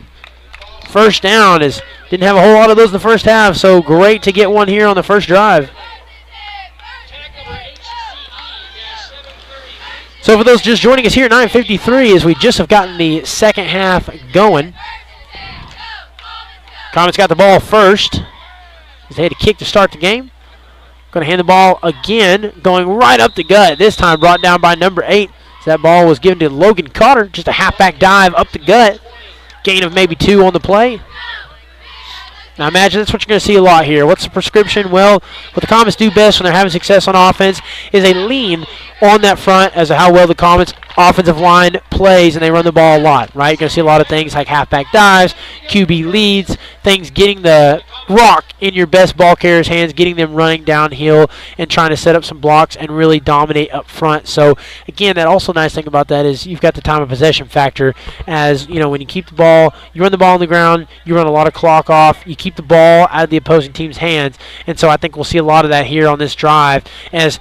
First down didn't have a whole lot of those in the first half. So great to get one here on the first drive. So for those just joining us here at 9:53, as we just have gotten the second half going. Comets got the ball first. They had a kick to start the game. Going to hand the ball again, going right up the gut. This time brought down by number 8. So that ball was given to Logan Cotter. Just a halfback dive up the gut. Gain of maybe 2 on the play. Now imagine that's what you're going to see a lot here. What's the prescription? Well, what the Comets do best when they're having success on offense is they lean on that front as to how well the Comets offensive line plays, and they run the ball a lot, right? You're going to see a lot of things like halfback dives, QB leads, things getting the rock in your best ball carrier's hands, getting them running downhill and trying to set up some blocks and really dominate up front. So, again, that also nice thing about that is you've got the time of possession factor as, you know, when you keep the ball, you run the ball on the ground, you run a lot of clock off, you keep the ball out of the opposing team's hands. And so I think we'll see a lot of that here on this drive as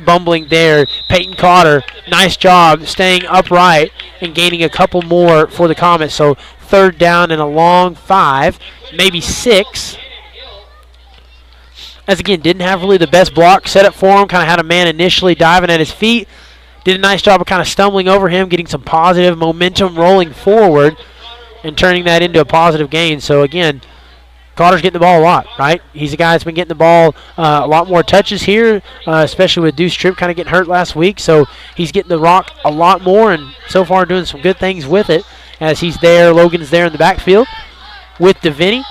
bumbling there, Peyton Cotter, nice job staying upright and gaining a couple more for the Comets. So third down and a long 5, maybe 6. As again, didn't have really the best block set up for him. Kind of had a man initially diving at his feet. Did a nice job of kind of stumbling over him, getting some positive momentum rolling forward and turning that into a positive gain. So again, Cotter's getting the ball a lot, right? He's a guy that's been getting the ball a lot more touches here, especially with Deuce Tripp kind of getting hurt last week. So he's getting the rock a lot more and so far doing some good things with it as he's there. Logan's there in the backfield with Deviney.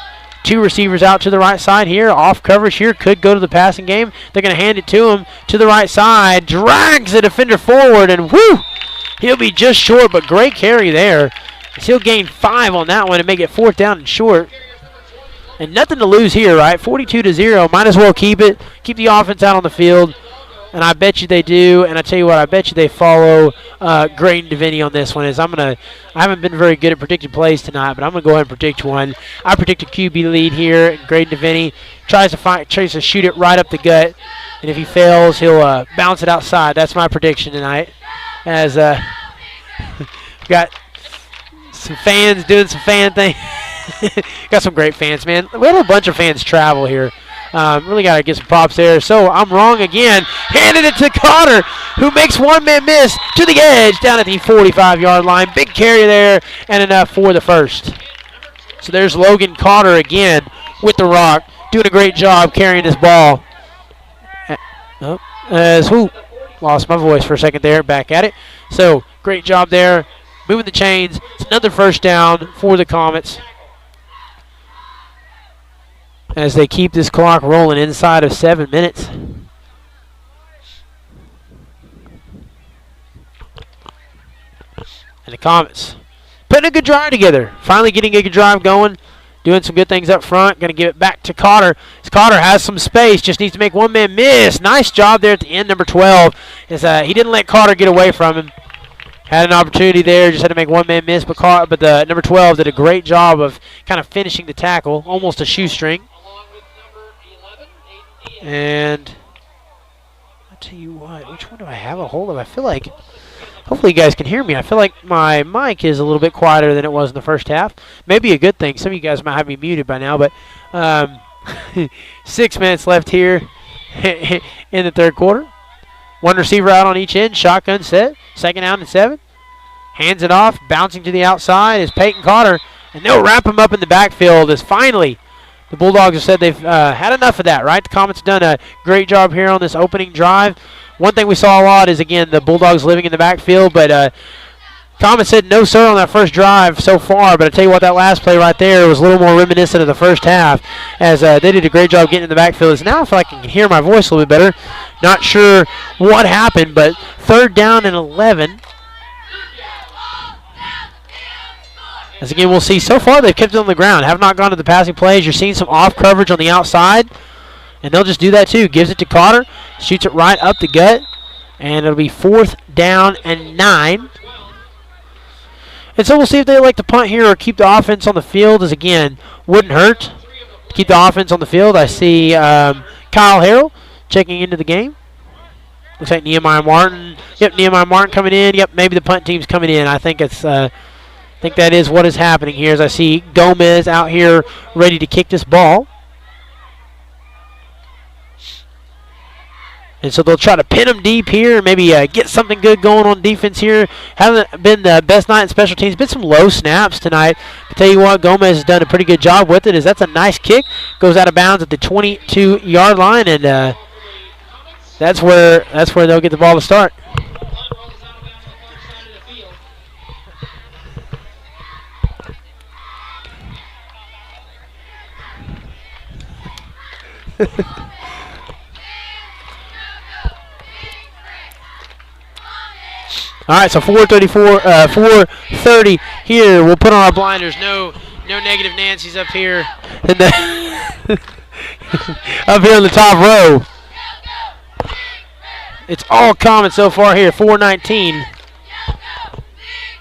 2 receivers out to the right side here. Off coverage here. Could go to the passing game. They're going to hand it to him to the right side. Drags the defender forward and whoo! He'll be just short, but great carry there. He'll gain 5 on that one and make it 4th down and short. And nothing to lose here, right? 42-0. Might as well keep it. Keep the offense out on the field. And I bet you they do. And I tell you what, I bet you they follow Graydon Deviney on this one. I haven't been very good at predicting plays tonight, but I'm going to go ahead and predict one. I predict a QB lead here. And Graydon Deviney tries to shoot it right up the gut. And if he fails, he'll bounce it outside. That's my prediction tonight. As got some fans doing some fan things. Got some great fans, man. We had a bunch of fans travel here. Really got to get some props there. So I'm wrong again. Handed it to Cotter, who makes one man miss to the edge down at the 45-yard line. Big carry there and enough for the first. So there's Logan Cotter again with the rock, doing a great job carrying this ball. Lost my voice for a second there. Back at it. So great job there. Moving the chains. It's another first down for the Comets, as they keep this clock rolling inside of 7 minutes. And the Comets putting a good drive together. Finally getting a good drive going. Doing some good things up front. Going to give it back to Cotter. As Cotter has some space. Just needs to make one man miss. Nice job there at the end, number 12. As he didn't let Cotter get away from him. Had an opportunity there, just had to make one man miss, but the number 12 did a great job of kind of finishing the tackle, almost a shoestring. And I'll tell you what, which one do I have a hold of? I feel like, hopefully you guys can hear me. I feel like my mic is a little bit quieter than it was in the first half. Maybe a good thing. Some of you guys might have me muted by now, but 6 minutes left here in the third quarter. One receiver out on each end, shotgun set, 2nd down and 7. Hands it off, bouncing to the outside is Peyton Cotter, and they'll wrap him up in the backfield as finally the Bulldogs have said they've had enough of that, right? The Comets have done a great job here on this opening drive. One thing we saw a lot is, again, the Bulldogs living in the backfield, but Comets said no sir on that first drive so far, but I tell you what, that last play right there was a little more reminiscent of the first half as they did a great job getting in the backfield. As now I feel like I can hear my voice a little bit better. Not sure what happened, but 3rd down and 11. As again, we'll see so far they've kept it on the ground, have not gone to the passing plays. You're seeing some off coverage on the outside, and they'll just do that too. Gives it to Cotter, shoots it right up the gut, and it'll be 4th down and 9. And so we'll see if they like to punt here or keep the offense on the field, as again, wouldn't hurt to keep the offense on the field. I see Kyle Harrell checking into the game. Looks like Nehemiah Martin. Yep, Nehemiah Martin coming in. Yep, maybe the punt team's coming in. I think it's. I think that is what is happening here. As I see Gomez out here ready to kick this ball. And so they'll try to pin them deep here, maybe get something good going on defense here. Hasn't been the best night in special teams. Been some low snaps tonight. I tell you what, Gomez has done a pretty good job with it. That's a nice kick. Goes out of bounds at the 22-yard line, and that's where they'll get the ball to start. All right, so 4:30 here. We'll put on our blinders. No negative Nancy's up here, up here in the top row. It's all common so far here. 4:19.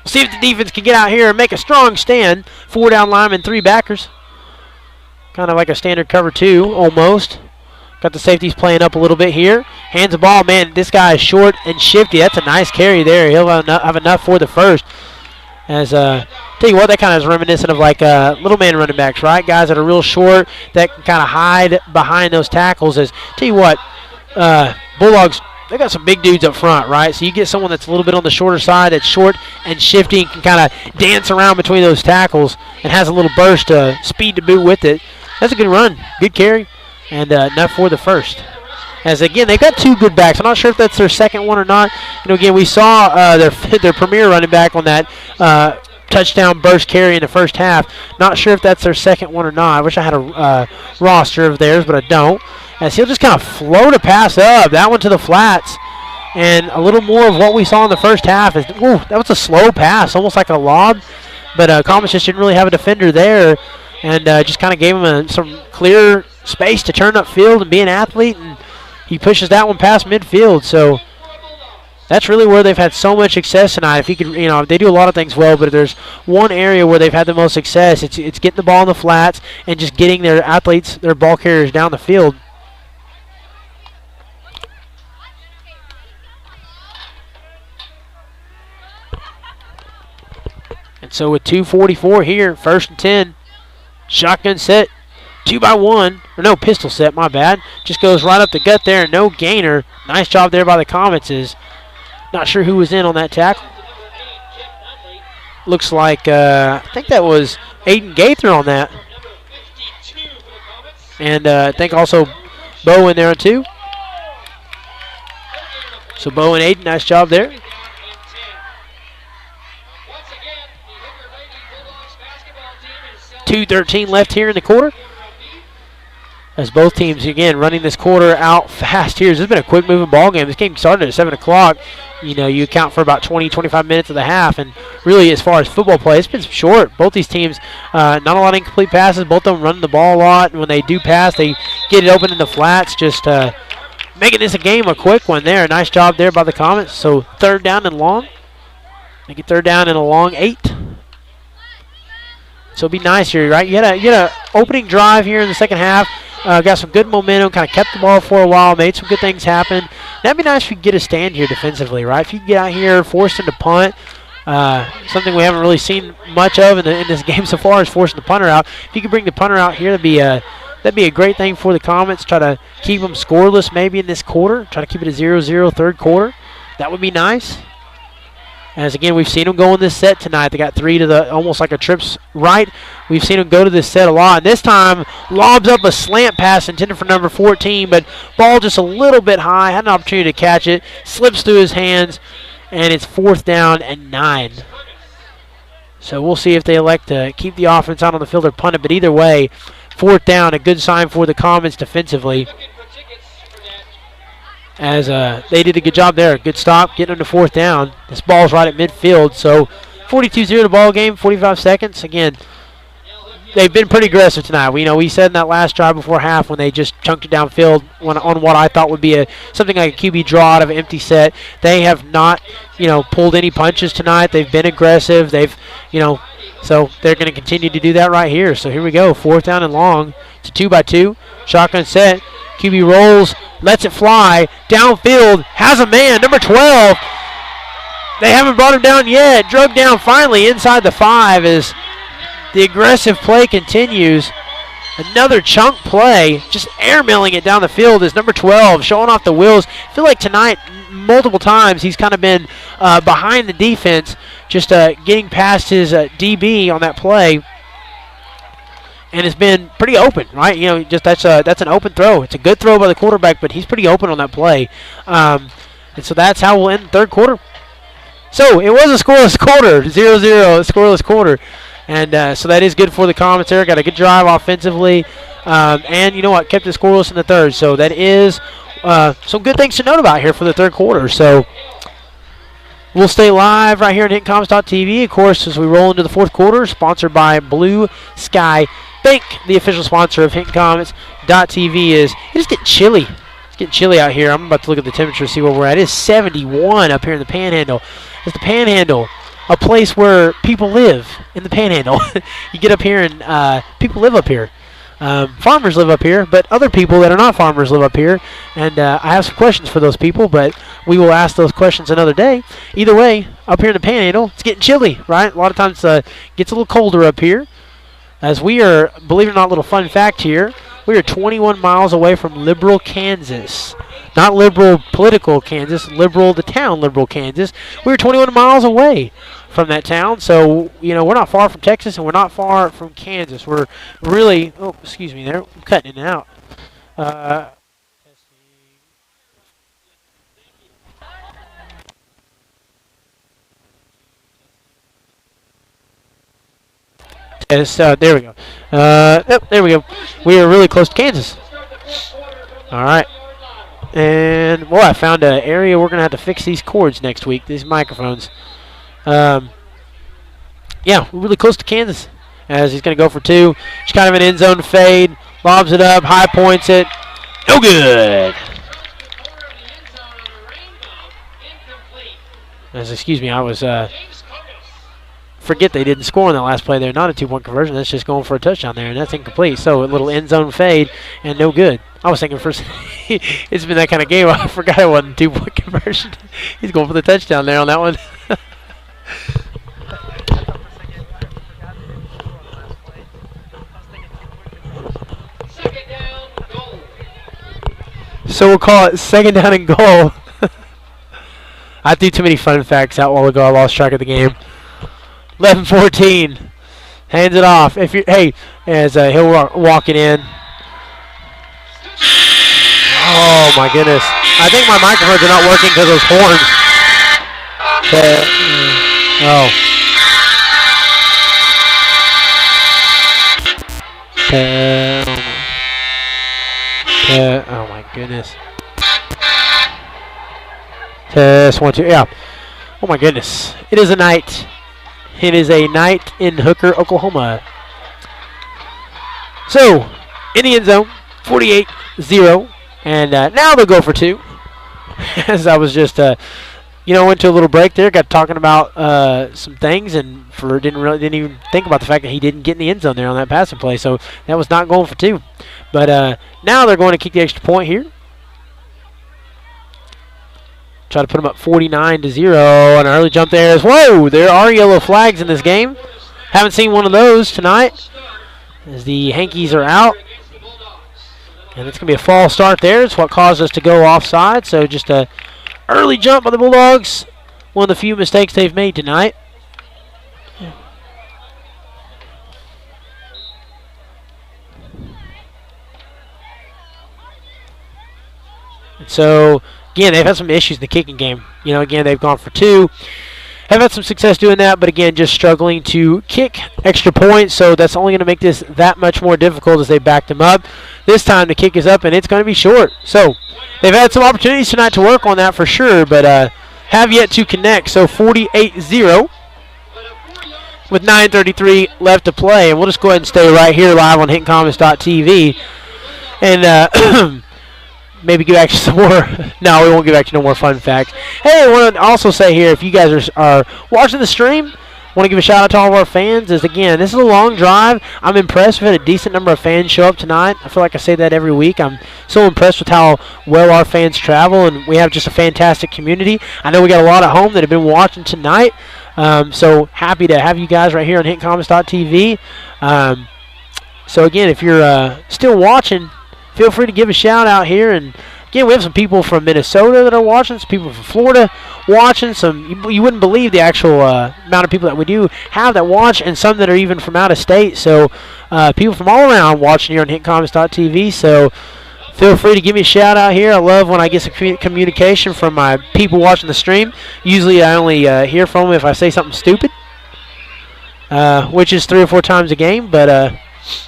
See if the defense can get out here and make a strong stand. 4 down linemen, 3 backers. Kind of like a standard cover 2, almost. Got the safeties playing up a little bit here. Hands the ball. Man, this guy is short and shifty. That's a nice carry there. He'll have enough for the first. As tell you what, that kind of is reminiscent of like little man running backs, right? Guys that are real short that can kind of hide behind those tackles. As tell you what, Bulldogs, they got some big dudes up front, right? So you get someone that's a little bit on the shorter side, that's short and shifty, and can kind of dance around between those tackles and has a little burst speed to boot with it. That's a good run, good carry. And enough for the first. As again, they've got 2 good backs. I'm not sure if that's their second one or not. You know, again, we saw their premier running back on that touchdown burst carry in the first half. Not sure if that's their second one or not. I wish I had a roster of theirs, but I don't. As he'll just kind of float a pass up. That one to the flats. And a little more of what we saw in the first half. That was a slow pass, almost like a lob. But Comets just didn't really have a defender there. And just kind of gave him some clear space to turn upfield and be an athlete, and he pushes that one past midfield. So that's really where they've had so much success tonight. If he could, they do a lot of things well, but if there's one area where they've had the most success, it's getting the ball in the flats and just getting their athletes, their ball carriers down the field. And so with 2:44 here, 1st and 10. Shotgun set, 2x1, or no, pistol set, my bad. Just goes right up the gut there, no gainer. Nice job there by the Comets. Is not sure who was in on that tackle. Looks like, I think that was Aiden Gaither on that. And I think also Bo in there on 2. So Bo and Aiden, nice job there. 2:13 left here in the quarter. As both teams, again, running this quarter out fast here. This has been a quick-moving ball game. This game started at 7 o'clock. You account for about 20, 25 minutes of the half. And really, as far as football play, it's been short. Both these teams, not a lot of incomplete passes. Both of them running the ball a lot. And when they do pass, they get it open in the flats. Just making this a quick one there. Nice job there by the Comets. So 3rd down and long. Make it 3rd down and a long 8. So it'd be nice here, right? You had a opening drive here in the second half. Got some good momentum, kind of kept the ball for a while, made some good things happen. That'd be nice if you could get a stand here defensively, right? If you could get out here, force them to punt, something we haven't really seen much of in this game so far is forcing the punter out. If you could bring the punter out here, that'd be a great thing for the Comets. Try to keep them scoreless maybe in this quarter. Try to keep it a 0-0 third quarter. That would be nice. As again, we've seen them go in this set tonight. They got 3 to the almost like a trips right. We've seen them go to this set a lot. And this time, lobs up a slant pass intended for number 14, but ball just a little bit high. Had an opportunity to catch it. Slips through his hands, and it's 4th down and 9. So we'll see if they elect to keep the offense out on the field or punt it. But either way, 4th down, a good sign for the Comets defensively. As they did a good job there. Good stop, getting them to 4th down. This ball's right at midfield. So 42-0 the ball game, 45 seconds. Again, they've been pretty aggressive tonight. We said in that last drive before half when they just chunked it downfield on what I thought would be something like a QB draw out of an empty set. They have not, pulled any punches tonight. They've been aggressive. They've, So they're going to continue to do that right here. So here we go, 4th down and long. It's a 2-by-2. Shotgun set. QB rolls, lets it fly. Downfield, has a man, number 12. They haven't brought him down yet. Drug down finally inside the 5 as the aggressive play continues. Another chunk play, just airmailing it down the field is number 12, showing off the wheels. I feel like tonight, multiple times, he's kind of been behind the defense, just getting past his DB on that play, and has been pretty open, right? You know, just that's an open throw. It's a good throw by the quarterback, but he's pretty open on that play. And so that's how we'll end the third quarter. So it was a scoreless quarter, 0-0, a scoreless quarter. And so that is good for the Comets there. Got a good drive offensively. And you know what? Kept it scoreless in the third. So that is some good things to note about here for the third quarter. So we'll stay live right here at HintonComets.tv, of course, as we roll into the fourth quarter, sponsored by Blue Sky Bank, the official sponsor of HintonComets.tv. It's getting chilly. It's getting chilly out here. I'm about to look at the temperature, see where we're at. It is 71 up here in the Panhandle. It's the Panhandle, a place where people live in the Panhandle. You get up here and people live up here. Farmers live up here, but other people that are not farmers live up here. And I have some questions for those people, but we will ask those questions another day. Either way, up here in the Panhandle, it's getting chilly, right? A lot of times it gets a little colder up here. As we are, believe it or not, a little fun fact here, we are 21 miles away from Liberal, Kansas. Not liberal political Kansas, liberal the town, Liberal, Kansas. We're 21 miles away from that town, so, you know, we're not far from Texas and we're not far from Kansas. We're really, oh, excuse me there, I'm cutting it out. Yes, there we go. Yep, there we go. We are really close to Kansas. All right. And, well, I found an area we're going to have to fix these cords next week, these microphones. Yeah, we're really close to Kansas as he's going to go for 2. Just kind of an end zone fade. Lobs it up, high points it. No good. Excuse me, I was... forget they didn't score on that last play there. Not a 2-point conversion. That's just going for a touchdown there, and that's incomplete. So a little end zone fade and no good. I was thinking first, it's been that kind of game. I forgot it wasn't a 2-point conversion. He's going for the touchdown there on that one. Second down, goal. So we'll call it second down and goal. I threw too many fun facts out a while ago. I lost track of the game. 11-14. Hands it off. If you as he'll walk it in. Oh my goodness! I think my microphones are not working because of those horns. Oh my goodness! Test 1 2. Yeah. Oh my goodness! It is a night. It is a night in Hooker, Oklahoma. So, in the end zone, 48-0. And now they'll go for 2. As I was just, went to a little break there, got talking about some things, and didn't even think about the fact that he didn't get in the end zone there on that passing play. So that was not going for 2. But now they're going to kick the extra point here. Try to put them up 49-0. An early jump there. Whoa, there are yellow flags in this game. Haven't seen one of those tonight as the Hankies are out. And it's going to be a false start there. It's what caused us to go offside. So just a early jump by the Bulldogs. One of the few mistakes they've made tonight. And so, again, they've had some issues in the kicking game. You know, again, they've gone for 2. Have had some success doing that, but again, just struggling to kick extra points, so that's only going to make this that much more difficult as they back them up. This time the kick is up, and it's going to be short. So they've had some opportunities tonight to work on that for sure, but have yet to connect. So 48-0 with 9:33 left to play, and we'll just go ahead and stay right here live on HintonComets.tv. And maybe give back to some more. No, we won't give back to no more fun facts. Hey, I want to also say here, if you guys are watching the stream, Want to give a shout out to all of our fans. As again, this is a long drive. I'm impressed. We've had a decent number of fans show up tonight. I feel like I say that every week. I'm so impressed with how well our fans travel, and we have just a fantastic community. I know we got a lot at home that have been watching tonight. So happy to have you guys right here on HintCommons.tv. So again, if you're still watching, feel free to give a shout out here. And again, we have some people from Minnesota that are watching, some people from Florida watching. You wouldn't believe the actual amount of people that we do have that watch, and some that are even from out of state. So people from all around watching here on HintCommons.tv. So feel free to give me a shout out here. I love when I get some communication from my people watching the stream. Usually I only hear from them if I say something stupid, which is 3 or 4 times a game. But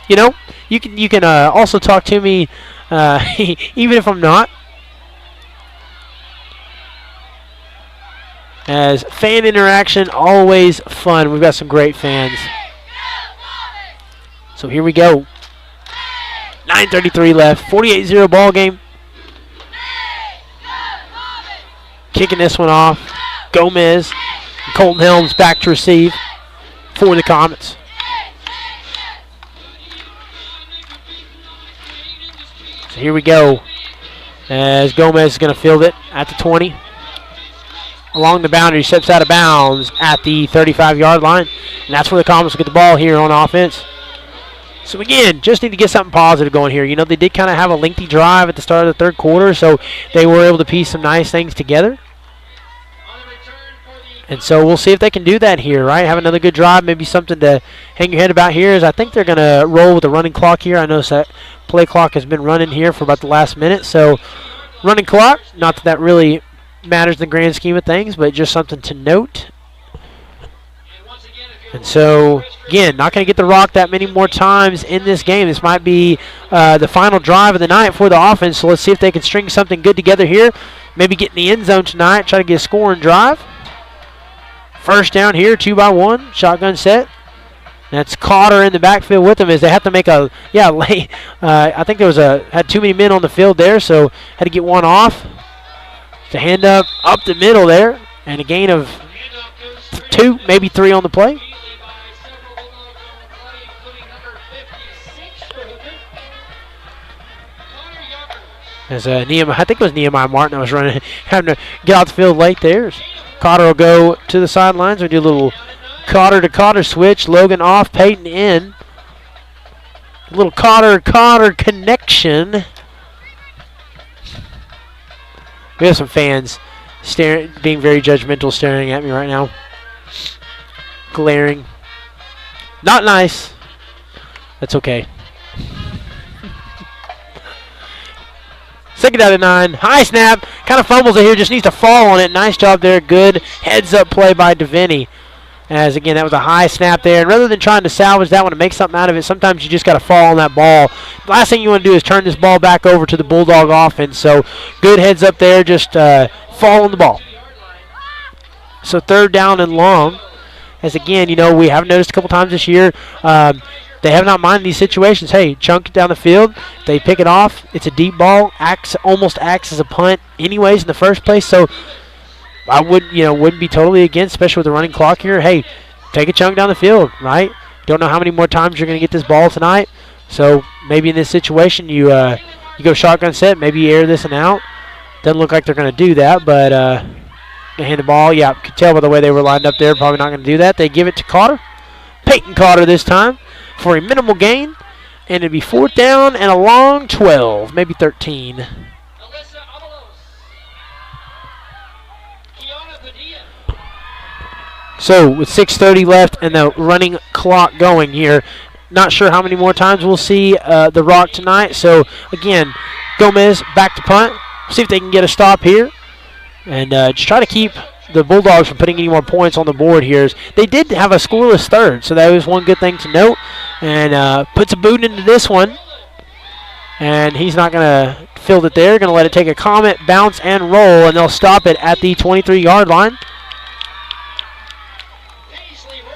you know, you can also talk to me even if I'm not. As fan interaction, always fun. We've got some great fans. So here we go. 9:33 left. 48-0 ball game. Kicking this one off. Gomez. Colton Helms back to receive for the Comets. So here we go. As Gomez is going to field it at the 20. Along the boundary, steps out of bounds at the 35-yard line. And that's where the Comets will get the ball here on offense. So again, just need to get something positive going here. You know, they did kind of have a lengthy drive at the start of the third quarter, so they were able to piece some nice things together. And so we'll see if they can do that here, right? Have another good drive, maybe something to hang your head about here. Is I think they're going to roll with the running clock here. I noticed that play clock has been running here for about the last minute. So running clock, not that really matters in the grand scheme of things, but just something to note. And so, again, not going to get the rock that many more times in this game. This might be the final drive of the night for the offense, so let's see if they can string something good together here. Maybe get in the end zone tonight, try to get a scoring drive. First down here, 2-by-1, shotgun set. That's Cotter in the backfield with them as they have to make a, late. I think there was had too many men on the field there, so had to get one off. To hand up the middle there, and a gain of 2, maybe 3 on the play. As Nehemiah, I think it was Nehemiah Martin that was running, having to get out the field late there. Cotter will go to the sidelines. We do a little Cotter to Cotter switch. Logan off, Peyton in. A little Cotter connection. We have some fans being very judgmental, staring at me right now. Glaring. Not nice. That's okay. Second down to 9. High snap. Kind of fumbles it here. Just needs to fall on it. Nice job there. Good heads-up play by Deviney. As, again, that was a high snap there. And rather than trying to salvage that one and make something out of it, sometimes you just got to fall on that ball. The last thing you want to do is turn this ball back over to the Bulldog offense. So, good heads-up there. Just fall on the ball. So, third down and long. As, again, you know, we have noticed a couple times this year, they have not minded these situations. Hey, chunk it down the field. They pick it off. It's a deep ball. Almost acts as a punt anyways in the first place. So I wouldn't be totally against, especially with the running clock here. Hey, take a chunk down the field, right? Don't know how many more times you're going to get this ball tonight. So maybe in this situation you go shotgun set. Maybe you air this and out. Doesn't look like they're going to do that, but they hand the ball. Yeah, could tell by the way they were lined up there. Probably not going to do that. They give it to Cotter. Peyton Cotter this time for a minimal gain, and it'd be 4th down and a long 12, maybe 13. So with 6:30 left and the running clock going here, not sure how many more times we'll see the rock tonight. So again, Gomez back to punt. See if they can get a stop here, and just try to keep the Bulldogs from putting any more points on the board here. They did have a scoreless third, so that was one good thing to note. And puts a boot into this one. And he's not going to field it there. Going to let it take a Comet, bounce, and roll, and they'll stop it at the 23-yard line.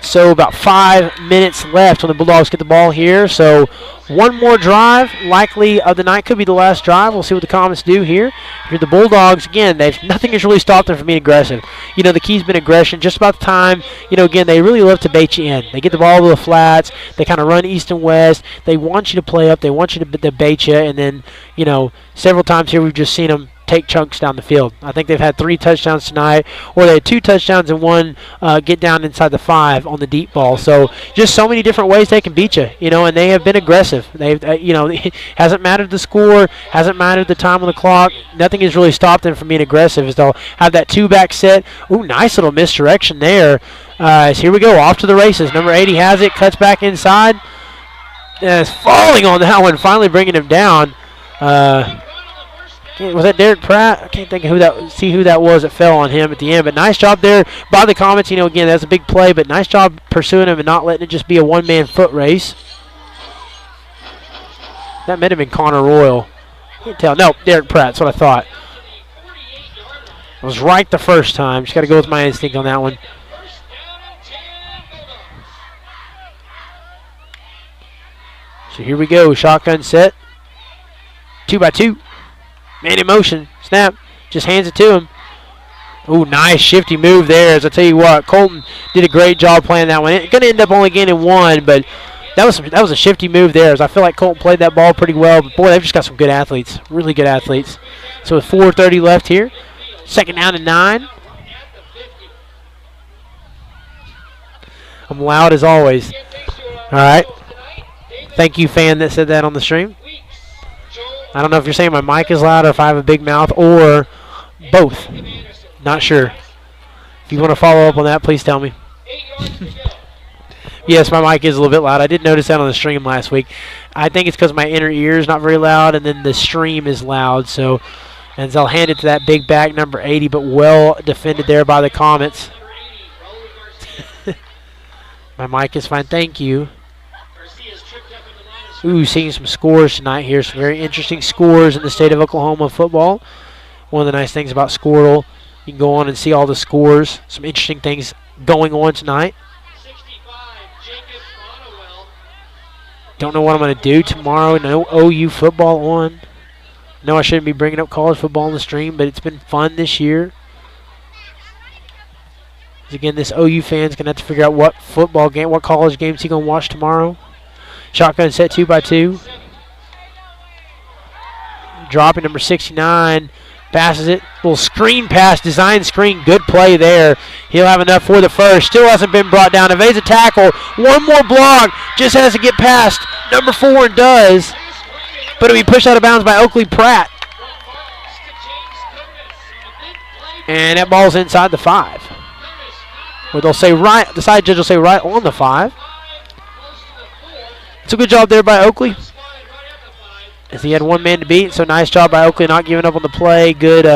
So about 5 minutes left when the Bulldogs get the ball here. So one more drive, likely of the night. Could be the last drive. We'll see what the Comets do here. If you're the Bulldogs, again, nothing has really stopped them from being aggressive. You know, the key's been aggression. Just about the time, you know, again, they really love to bait you in. They get the ball to the flats. They kind of run east and west. They want you to play up. They want you to bait you. And then, you know, several times here we've just seen them take chunks down the field. I think they've had 3 touchdowns tonight, or they had 2 touchdowns and 1 get down inside the 5 on the deep ball. So just so many different ways they can beat you, you know, and they have been aggressive. They've, you know, it hasn't mattered the score, hasn't mattered the time on the clock. Nothing has really stopped them from being aggressive as they'll have that 2-back set. Ooh, nice little misdirection there. So here we go, off to the races. Number 80 has it, cuts back inside. Is falling on that one, finally bringing him down. Was that Derek Pratt? I can't think of who that was that fell on him at the end. But nice job there by the Comets. You know, again, that's a big play, but nice job pursuing him and not letting it just be a one-man foot race. That might have been Connor Royal. Can't tell. No, Derek Pratt. That's what I thought. I was right the first time. Just got to go with my instinct on that one. So here we go. Shotgun set. 2-by-2. Man in motion. Snap. Just hands it to him. Ooh, nice shifty move there. As I tell you what, Colton did a great job playing that one. It's going to end up only gaining 1, but that was a shifty move there. As I feel like Colton played that ball pretty well. But, boy, they've just got some good athletes. Really good athletes. So with 4:30 left here, 2nd down and 9. I'm loud as always. All right. Thank you, fan that said that on the stream. I don't know if you're saying my mic is loud or if I have a big mouth or both. Not sure. If you want to follow up on that, please tell me. Yes, my mic is a little bit loud. I did notice that on the stream last week. I think it's because my inner ear is not very loud, and then the stream is loud. So, and I'll hand it to that big back, number 80, but well defended there by the Comets. My mic is fine. Thank you. Ooh, seeing some scores tonight here. Some very interesting scores in the state of Oklahoma football. One of the nice things about Squirtle, you can go on and see all the scores. Some interesting things going on tonight. Don't know what I'm going to do tomorrow. No OU football on. No, I shouldn't be bringing up college football on the stream, but it's been fun this year. Again, this OU fan's going to have to figure out what football game, what college games he's going to watch tomorrow. Shotgun set 2-by-2. Dropping number 69. Passes it. Little screen pass. Design screen. Good play there. He'll have enough for the first. Still hasn't been brought down. Evades a tackle. One more block. Just has to get past number 4 and does. But it'll be pushed out of bounds by Oakley Pratt. And that ball's inside the 5. Where they'll say right. The side judge will say right on the 5. It's a good job there by Oakley, as he had one man to beat. So nice job by Oakley not giving up on the play. Good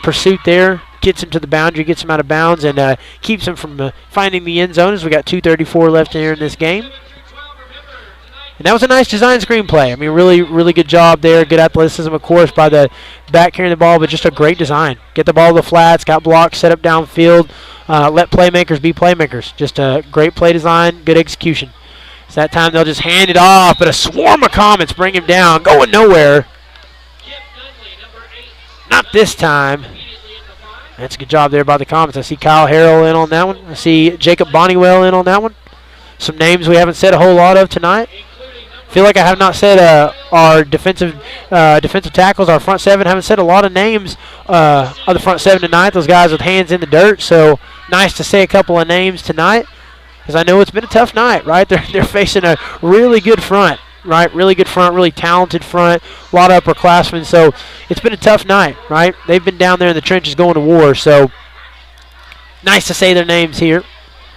pursuit there. Gets him to the boundary, gets him out of bounds, and keeps him from finding the end zone as we got 2:34 left here in this game. And that was a nice design screen play. I mean, really, really good job there. Good athleticism, of course, by the back carrying the ball, but just a great design. Get the ball to the flats, got blocks set up downfield. Let playmakers be playmakers. Just a great play design, good execution. So that time they'll just hand it off, but a swarm of Comets bring him down, going nowhere. Not this time. That's a good job there by the Comets. I see Kyle Harrell in on that one. I see Jacob Bonnywell in on that one. Some names we haven't said a whole lot of tonight. Feel like I have not said our defensive tackles, our front 7. Haven't said a lot of names of the front 7 tonight. Those guys with hands in the dirt. So nice to say a couple of names tonight. Because I know it's been a tough night, right? They're facing a really good front, right? Really good front, really talented front, a lot of upperclassmen. So it's been a tough night, right? They've been down there in the trenches going to war. So nice to say their names here.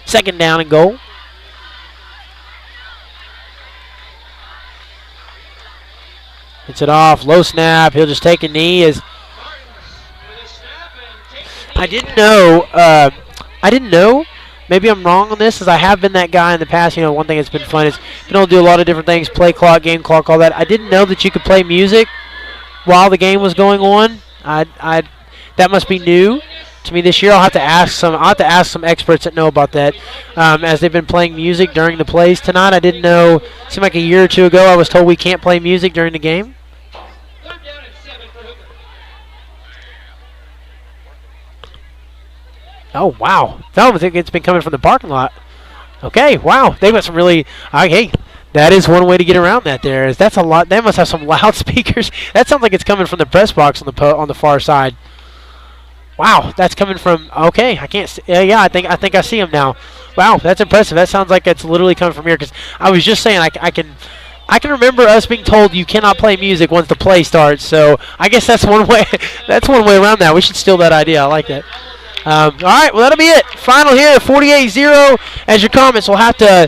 2nd down and goal. Hits it off, low snap. He'll just take a knee. I didn't know. Maybe I'm wrong on this, as I have been that guy in the past. You know, one thing that's been fun is been able to do a lot of different things, play clock, game clock, all that. I didn't know that you could play music while the game was going on. That must be new to me this year. I'll have to ask some experts that know about that, as they've been playing music during the plays tonight. I didn't know. It seemed like a year or two ago I was told we can't play music during the game. Oh, wow. I think it's been coming from the parking lot. Okay, wow. They got some really... hey, that is one way to get around that there. That's a lot. They must have some loudspeakers. That sounds like it's coming from the press box on the far side. Wow, that's coming from... Okay, I can't see... yeah, I think I see him now. Wow, that's impressive. That sounds like it's literally coming from here, because I was just saying I can remember us being told you cannot play music once the play starts, so I guess that's one way. That's one way around that. We should steal that idea. I like that. All right, well, that'll be it. Final here, 48-0. As your comments, we'll have to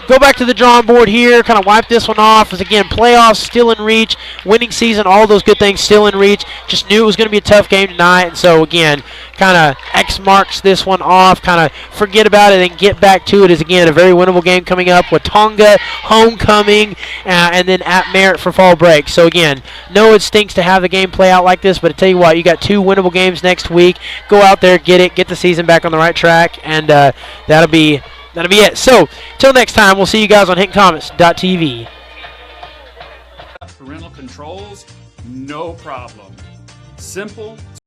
go back to the drawing board here, kind of wipe this one off. As again, playoffs still in reach, winning season, all those good things still in reach. Just knew it was going to be a tough game tonight, and so again, kind of X marks this one off, kind of forget about it and get back to it. As again, a very winnable game coming up with Tonga, homecoming, and then at Merritt for fall break. So again, know it stinks to have the game play out like this, but I tell you what, you got 2 winnable games next week. Go out there, get the season back on the right track, and that'll be it. So, till next time, we'll see you guys on HintonComets.tv. Parental controls, no problem. Simple.